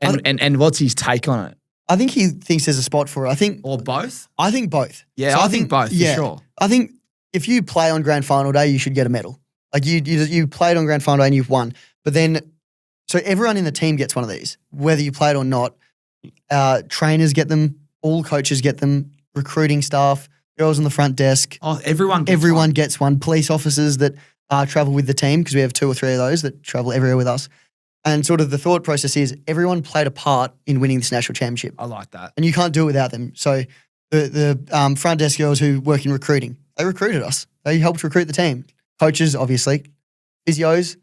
And what's his take on it? I think he thinks there's a spot for it. Or both? I think both. Yeah, So I think both, for sure. I think if you play on grand final day, you should get a medal. Like you played on grand final day and you've won. But then, so everyone in the team gets one of these, whether you played or not. Trainers get them, all coaches get them, recruiting staff, girls on the front desk. Oh, everyone Gets one. Police officers that travel with the team, because we have 2 or 3 of those that travel everywhere with us. And sort of the thought process is everyone played a part in winning this national championship. I like that. And you can't do it without them. So the front desk girls who work in recruiting, they recruited us. They helped recruit the team. Coaches, obviously, physios,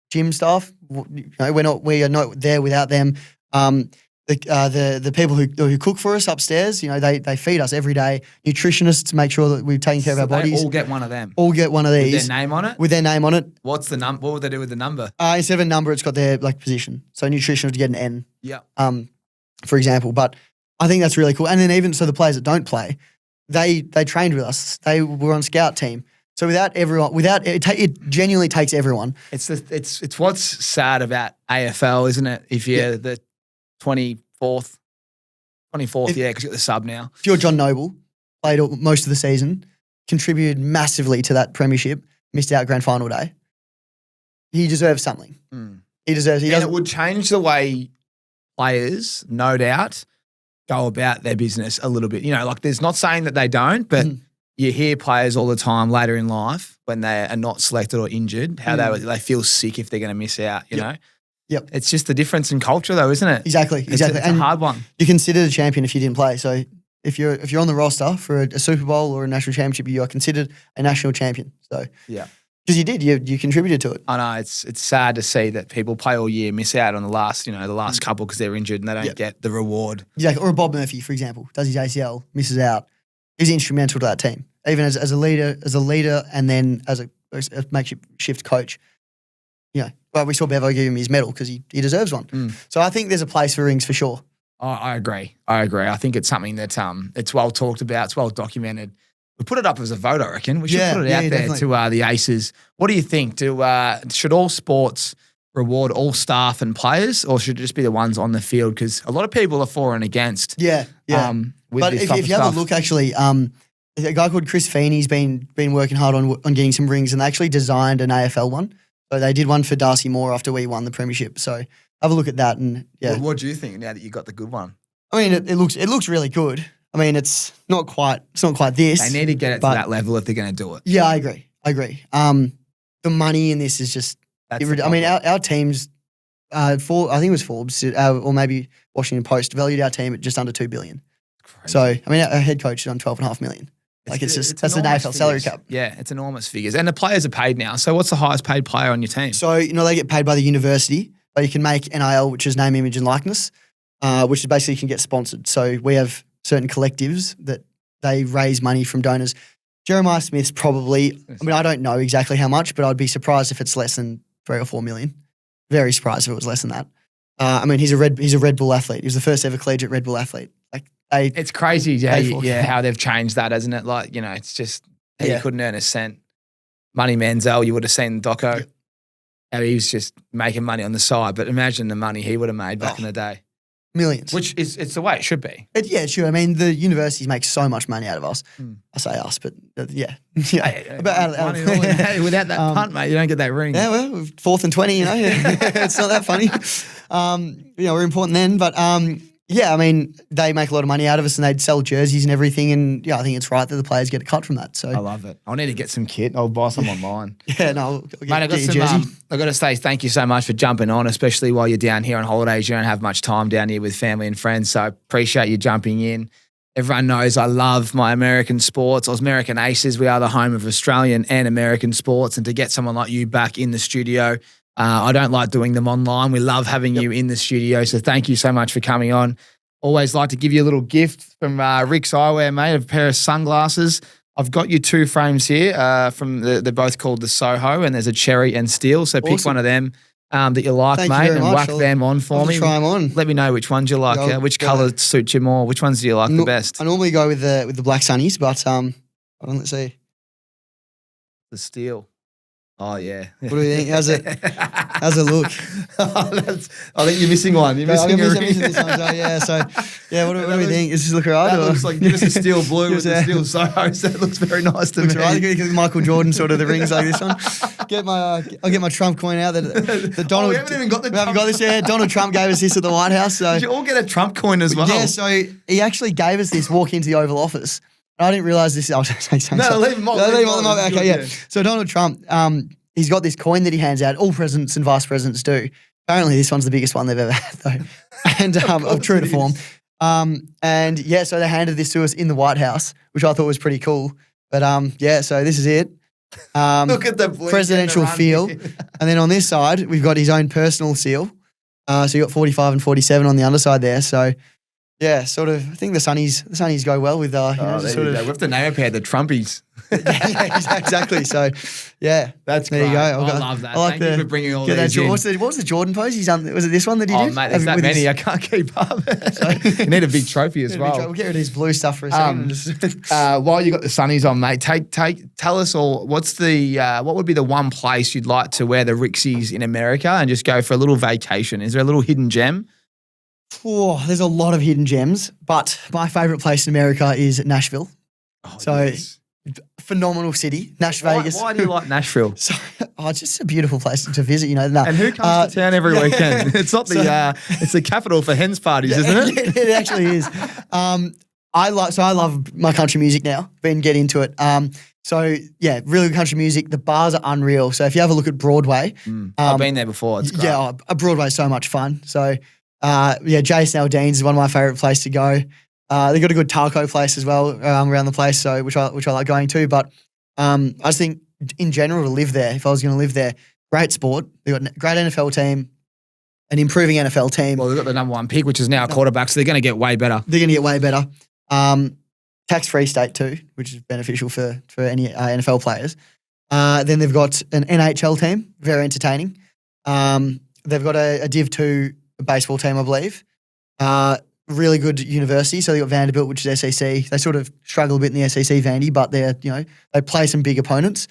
gym staff. We are not there without them. The people who cook for us upstairs, they feed us every day. Nutritionists make sure that we're taking care of our bodies. All get one of them. All get one of these. With their name on it? With their name on it. What's the number? What would they do with the number? Instead of a number, it's got their position. So nutritionist would get an N. Yeah. For example. But I think that's really cool. And then even so, the players that don't play, they trained with us. They were on scout team. So it genuinely takes everyone. It's what's sad about AFL, isn't it? If you're the 24th, because you got the sub now. If you're John Noble, played most of the season, contributed massively to that premiership, missed out grand final day. He deserves something. He deserves. And it would change the way players, no doubt, go about their business a little bit. You know, like there's not saying that they don't, but you hear players all the time later in life when they are not selected or injured, how they feel sick if they're going to miss out, you know? Yep. It's just the difference in culture though, isn't it? Exactly. It's a hard one. You're considered a champion if you didn't play. So if you're on the roster for a Super Bowl or a national championship, you are considered a national champion. So yeah. Because you did, you contributed to it. I know it's sad to see that people play all year, miss out on the last couple because they're injured and they don't get the reward. Exactly. Or a Bob Murphy, for example, does his ACL, misses out. He's instrumental to that team, even as a leader, and then as a makeshift coach. You know, well, we saw Bevo give him his medal because he deserves one. So I think there's a place for rings for sure. I agree. I think it's something that it's well talked about. It's well documented. We put it up as a vote, I reckon. We should put it out there definitely. to the Aces. What do you think? Should all sports reward all staff and players, or should it just be the ones on the field? Because a lot of people are for and against. Yeah. But if you have a look, actually, a guy called Chris Feeney's been working hard on getting some rings, and they actually designed an AFL one. So they did one for Darcy Moore after we won the premiership. So have a look at that, and What do you think now that you got the good one? I mean, it looks really good. I mean, it's not quite this. They need to get it to that level if they're going to do it. Yeah, I agree. The money in this is just. I mean, our teams. I think it was Forbes or maybe Washington Post valued our team at just under $2 billion. Crazy. So I mean, our head coach is on $12.5 million. That's an AFL salary cap. Yeah, it's enormous figures, and the players are paid now. So what's the highest paid player on your team? So they get paid by the university, but you can make NIL, which is name, image, and likeness, which is basically you can get sponsored. So we have certain collectives that they raise money from donors. Jeremiah Smith's probably, I mean, I don't know exactly how much, but I'd be surprised if it's less than 3 or 4 million. Very surprised if it was less than that. I mean, he's a Red Bull athlete. He was the first ever collegiate Red Bull athlete. It's crazy how they've changed that, isn't it? Like, it's just he couldn't earn a cent. Money Manziel, you would have seen the doco. Yeah. How he was just making money on the side, but imagine the money he would have made back in the day. Millions. Which it's the way it should be. It's true. I mean, the universities make so much money out of us. I say us, but Without that punt, mate, you don't get that ring. Yeah, well, 4th and 20, it's not that funny. We're important then, but I mean, they make a lot of money out of us and they'd sell jerseys and everything. And I think it's right that the players get a cut from that. So I love it. I need to get some kit. I'll buy some online. Mate, I've got to say thank you so much for jumping on, especially while you're down here on holidays. You don't have much time down here with family and friends. So I appreciate you jumping in. Everyone knows I love my American sports. American Aces, we are the home of Australian and American sports. And to get someone like you back in the studio, I don't like doing them online. We love having you in the studio. So thank you so much for coming on. Always like to give you a little gift from Rick's Eyewear, mate, a pair of sunglasses. I've got you 2 frames here from they're both called the Soho, and there's a cherry and steel. So pick one of them that you like, Thank mate, you and whack them on for me. Try them on. Let me know which ones you like. Which colour suits you more? Which ones do you like the best? I normally go with the black sunnies, but hold on, let's see. The steel. Oh, yeah. What do you think? How's it look? I think you're missing one. You're missing a ring. This one. What do we think? Does this look right? That looks like, give us a steel blue with the steel Soho. So that looks very nice to me. Looks right. Give Michael Jordan sort of the rings like this one. I'll get my Trump coin out. The Donald. We haven't even got the We haven't got this yet. Donald Trump gave us this at the White House. So did you all get a Trump coin as well? Yeah, so he actually gave us this walk into the Oval Office. I didn't realise this. I was saying something. No, leave them on. Leave them on. Okay, yeah. So Donald Trump, he's got this coin that he hands out. All presidents and vice presidents do. Apparently, this one's the biggest one they've ever had, though. And of true to form. So they handed this to us in the White House, which I thought was pretty cool. But so this is it. Look at the presidential seal. And then on this side, we've got his own personal seal. So you got 45 and 47 on the underside there. So yeah, sort of. I think the Sunnies go well with we have to name a pair the Trumpies. yeah, exactly. So yeah, that's there great. You go. I love that. Thank you for bringing all these in. What was the Jordan pose he's done? Was it this one that he did? Oh mate, there's that many. I can't keep up. You need a big trophy as well. We'll get rid of his blue stuff for a second. While you got the Sunnies on, mate, tell us all what would be the one place you'd like to wear the Rixies in America and just go for a little vacation? Is there a little hidden gem? Oh, there's a lot of hidden gems, but my favourite place in America is Nashville. Oh, so yes. phenomenal city, Nash Why, Vegas. why do you like Nashville? So, it's just a beautiful place to visit, you know. Nah. And who comes to town every weekend? It's not it's the capital for hens parties, isn't it? It actually is. I love my country music now. Been get into it. So yeah, really good country music. The bars are unreal. So if you have a look at Broadway, I've been there before. It's great. yeah, Broadway's so much fun. So Jason Aldean's is one of my favorite places to go. They got a good taco place as well around the place, so which I like going to. But I just think in general to live there, if I was going to live there, great sport. They got a great NFL team, an improving NFL team. Well, they've got the number one pick, which is now a quarterback, so they're going to get way better. They're going to get way better. Tax-free state too, which is beneficial for any NFL players. Then they've got an NHL team, very entertaining. They've got a Div 2 baseball team, I believe. Really good university. So they've got Vanderbilt, which is SEC. They sort of struggle a bit in the SEC, Vandy, but they play some big opponents.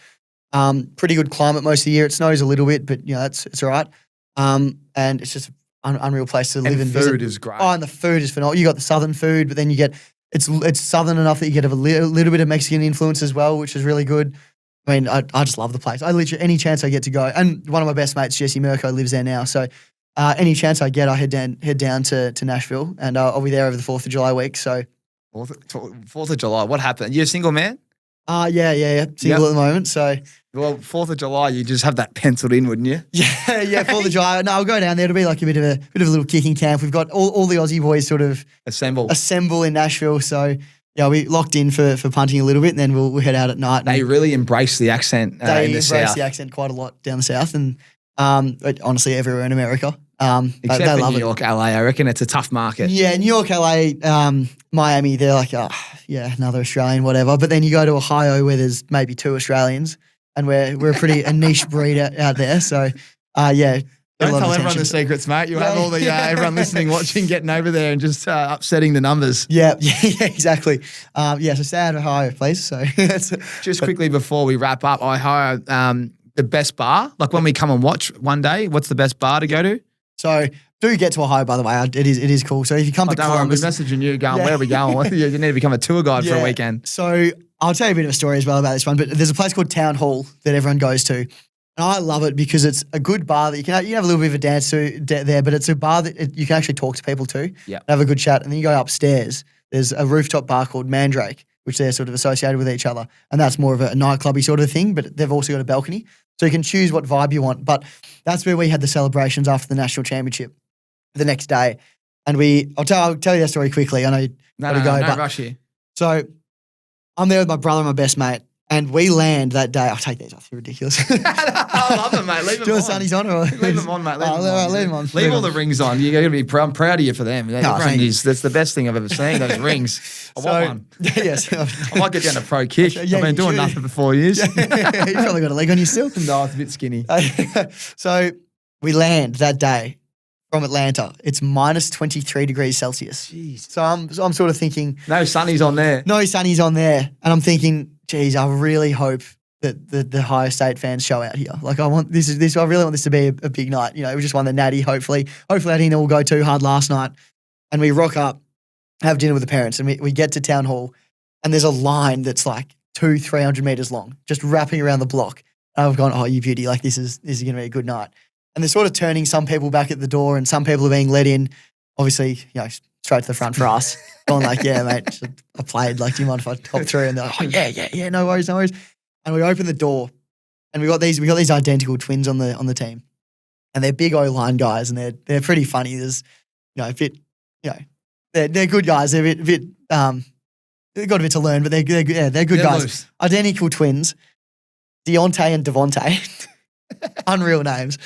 Pretty good climate most of the year. It snows a little bit, but it's all right. And it's just an unreal place to live and visit. Food is great. Oh, and the food is phenomenal. You got the southern food, but then you get it's southern enough that you get a little bit of Mexican influence as well, which is really good. I mean, I just love the place. I literally, any chance I get to go, and one of my best mates, Jesse Mirko, lives there now. So any chance I get, I head down to Nashville, and I'll be there over the 4th of July week. So 4th of July, what happened? You're a single man? Yeah. Single at the moment. So well, 4th of July, you just have that penciled in, wouldn't you? Yeah, 4th of July. No, I'll go down there. It'll be like a bit of a little kicking camp. We've got all the Aussie boys sort of assemble in Nashville. So yeah, we locked in for punting a little bit, and then we'll head out at night. They really embrace the accent they in the embrace South. the accent quite a lot down the South, and honestly everywhere in America. Except they for love New York, LA, I reckon it's a tough market. Yeah, New York, LA, Miami, they're like, another Australian, whatever. But then you go to Ohio where there's maybe 2 Australians, and we're a niche breed out there. So, yeah. Don't tell everyone the secrets, mate. You'll have all the everyone listening, watching, getting over there and just upsetting the numbers. Yeah, exactly. So stay out of Ohio, please. So just quickly before we wrap up, Ohio, the best bar. Like when we come and watch one day, what's the best bar to go to? So do get to Ohio, by the way. It is cool. So if you come to Columbus, I'm messaging you going, where are we going? You need to become a tour guide for a weekend. So I'll tell you a bit of a story as well about this one. But there's a place called Town Hall that everyone goes to. And I love it because it's a good bar that you can have a little bit of a dance to there, but it's a bar that you can actually talk to people to, have a good chat. And then you go upstairs. There's a rooftop bar called Mandrake, which they're sort of associated with each other. And that's more of a nightclubby sort of thing, but they've also got a balcony. So you can choose what vibe you want. But that's where we had the celebrations after the national championship the next day. And I'll tell you that story quickly. I know no rush here. So I'm there with my brother and my best mate. And we land that day. I'll take these off. They're ridiculous. I love them, mate. Leave them Do on. a sunnies on? Or leave them on, mate. Leave them on. Leave all the rings on. You're going to be I'm proud of you for them. That's the best thing I've ever seen, those rings. I want one. Yes. I might get down to pro kick. I've been doing nothing for 4 years. You've probably got a leg on you still. No, it's a bit skinny. So we land that day from Atlanta. It's minus 23 degrees Celsius. Jeez. So I'm sort of thinking. No sunnies on there. And I'm thinking, geez, I really hope that the Ohio State fans show out here. Like I really want this to be a big night. We just won the natty, hopefully. Hopefully I didn't all go too hard last night. And we rock up, have dinner with the parents, and we get to Town Hall, and there's a line that's like 200-300 meters long, just wrapping around the block. And I've gone, oh, you beauty, like this is going to be a good night. And they're sort of turning some people back at the door, and some people are being let in. Obviously, straight to the front for us. Going like, yeah, mate, I played. Like, do you mind if I hop through? And they're like, oh, yeah, no worries. And we open the door, and we got these identical twins on the team, and they're big O-line guys, and they're pretty funny. There's, they're good guys. They're a bit they've got a bit to learn, but they're good guys. Loose. Identical twins, Deontay and Devontae, unreal names.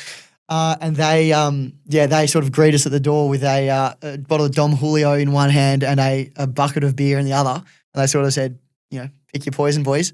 And they sort of greet us at the door with a bottle of Dom Julio in one hand and a bucket of beer in the other. And they sort of said, pick your poison, boys.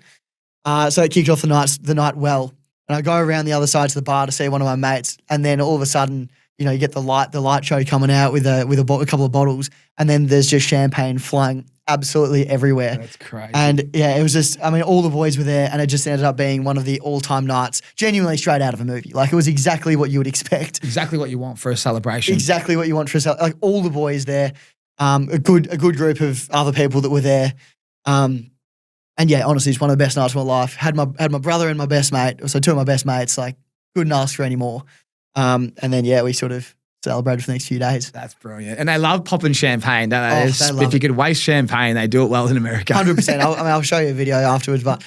So it kicked off the night well. And I go around the other side to the bar to see one of my mates, and then all of a sudden, you get the light show coming out with a couple of bottles, and then there's just champagne flying absolutely everywhere. That's crazy. And yeah, it was just, all the boys were there, and it just ended up being one of the all-time nights, genuinely straight out of a movie. Like, it was exactly what you would expect. Exactly what you want for a celebration. Exactly what you want for a celebration. Like, all the boys there, a good group of other people that were there. And yeah, honestly, it's one of the best nights of my life. Had my brother and my best mate, so two of my best mates, like couldn't ask for any more. And then yeah, we sort of celebrated for the next few days. That's brilliant. And they love popping champagne, don't they? Oh, they love if you could waste champagne, they do it well in America. 100%. I'll show you a video afterwards, but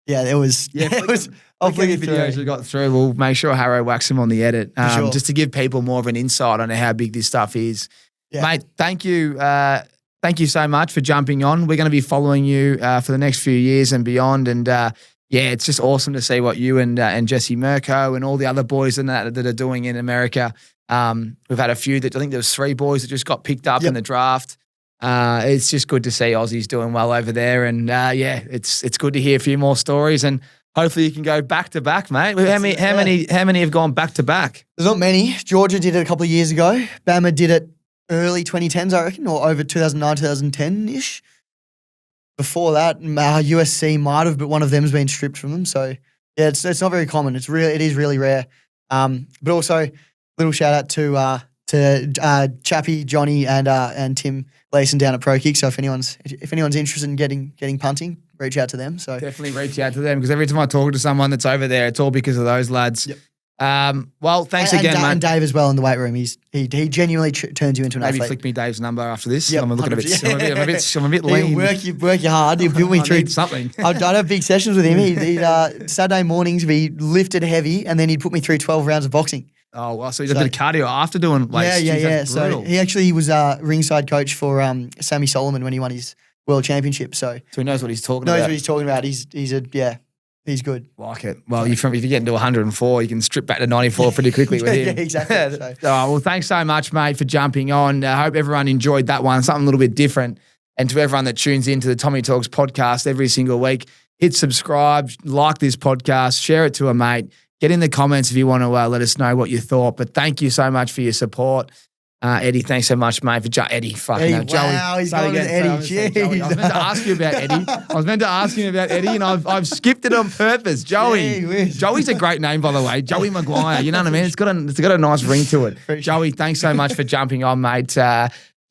yeah, it was. Yeah, it was. I'll flick the videos we got through. We'll make sure Harrow whacks them on the edit, sure. just to give people more of an insight on how big this stuff is. Yeah. Mate, thank you. Thank you so much for jumping on. We're going to be following you for the next few years and beyond. And yeah, it's just awesome to see what you and Jesse Mirko and all the other boys and that are doing in America. We've had a few I think there was 3 boys that just got picked up in the draft. It's just good to see Aussies doing well over there. And yeah, it's good to hear a few more stories. And hopefully you can go back to back, mate. How many have gone back to back? There's not many. Georgia did it a couple of years ago. Bama did it early 2010s, I reckon, or over 2009, 2010-ish. Before that, USC might have, but one of them's been stripped from them. So yeah, it's not very common. It is really rare. But also, little shout out to Chappie, Johnny, and Tim Gleason down at Pro Kick. So if anyone's interested in getting punting, reach out to them. So definitely reach out to them, because every time I talk to someone that's over there, it's all because of those lads. Yep. Well, thanks again, mate. And Dave as well in the weight room. He genuinely turns you into an athlete. Maybe flick me Dave's number after this. Yep, I'm looking a bit lean. You work you hard. He'll put me through something. I'd have big sessions with him. He'd Saturday mornings he lifted heavy, and then he'd put me through 12 rounds of boxing. Oh, well, so he's a bit of cardio after doing weights. Yeah. So he was ringside coach for Sammy Solomon when he won his world championship. So he knows what he's talking about. Knows what he's talking about. He's good. Like it. Well, if you get into 104, you can strip back to 94 pretty quickly with him. Yeah, exactly. So. Well, thanks so much, mate, for jumping on. I hope everyone enjoyed that one, something a little bit different. And to everyone that tunes into the Tommy Talks podcast every single week, hit subscribe, like this podcast, share it to a mate. Get in the comments if you want to let us know what you thought. But thank you so much for your support. Eddie, thanks so much, mate, for Eddie. Fucking Eddie, Joey. Wow, he's going with Eddie. Joey. I was meant to ask you about Eddie. And I've skipped it on purpose. Joey. Joey's a great name, by the way. Joey McGuire. You know what I mean? It's got a nice ring to it. Joey, thanks so much for jumping on, mate.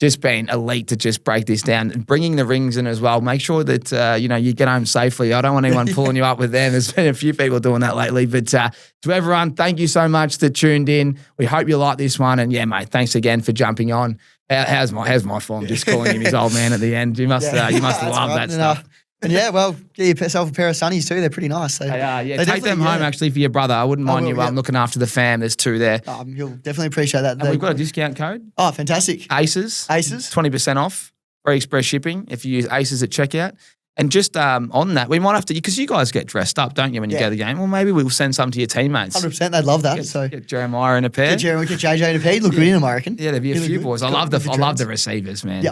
Just been elite to just break this down and bringing the rings in as well. Make sure that, you get home safely. I don't want anyone pulling you up with them. There's been a few people doing that lately. But to everyone, thank you so much that tuned in. We hope you like this one. And yeah, mate, thanks again for jumping on. How's my form? Just calling him his old man at the end. You must love that stuff. And yeah, well, get yourself a pair of sunnies too. They're pretty nice. So they are, yeah. Take them home actually for your brother. I wouldn't mind you looking after the fam. There's 2 there. You'll definitely appreciate that. And we've got a discount code. Oh, fantastic. Aces. 20% off. Free express shipping if you use Aces at checkout. And just on that, we might have to, because you guys get dressed up, don't you, when you go to the game? Well, maybe we'll send some to your teammates. 100%. They'd love that. Get Jeremiah in a pair. Get JJ in a pair. Look good in them, I recken. Yeah, there'd be a few boys. I love the receivers, man.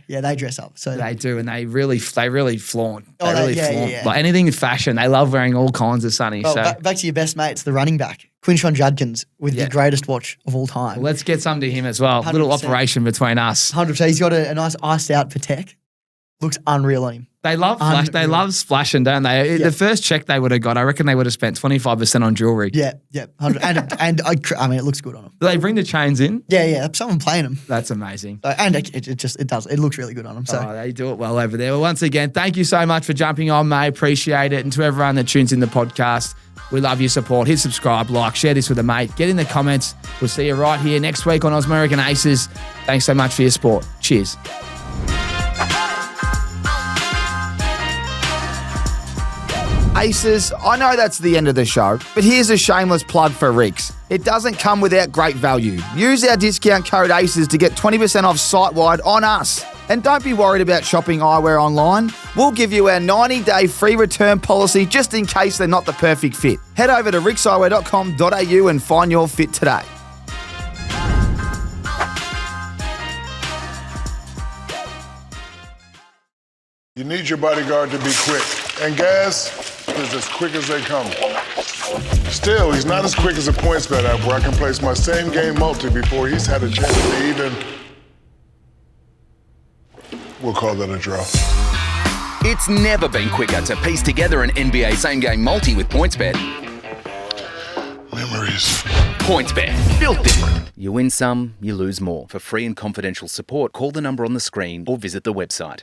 Yeah, they dress up. So they do, and they really flaunt. They really flaunt. Like anything in fashion, they love wearing all kinds of sunny. Well, back to your best mates, the running back, Quinshon Judkins, with the greatest watch of all time. Well, let's get some to him as well. 100%. Little operation between us. 100%. He's got a nice iced out Patek. Looks unreal on him. They love flash. They love splashing, don't they? Yep. The first check they would have got, I reckon they would have spent 25% on jewelry. Yeah. 100. and I mean, it looks good on them. Do they bring the chains in? Yeah. Someone playing them. That's amazing. And it does. It looks really good on them. So they do it well over there. Well, once again, thank you so much for jumping on, mate. Appreciate it. And to everyone that tunes in the podcast, we love your support. Hit subscribe, like, share this with a mate. Get in the comments. We'll see you right here next week on American Aces. Thanks so much for your support. Cheers. Aces, I know that's the end of the show, but here's a shameless plug for Rick's. It doesn't come without great value. Use our discount code ACES to get 20% off site-wide on us. And don't be worried about shopping eyewear online. We'll give you our 90-day free return policy just in case they're not the perfect fit. Head over to rickseyewear.com.au and find your fit today. You need your bodyguard to be quick. And Gas is as quick as they come. Still, he's not as quick as a PointsBet app where I can place my same game multi before he's had a chance to even... We'll call that a draw. It's never been quicker to piece together an NBA same-game multi with PointsBet. Memories. PointsBet. Built different. You win some, you lose more. For free and confidential support, call the number on the screen or visit the website.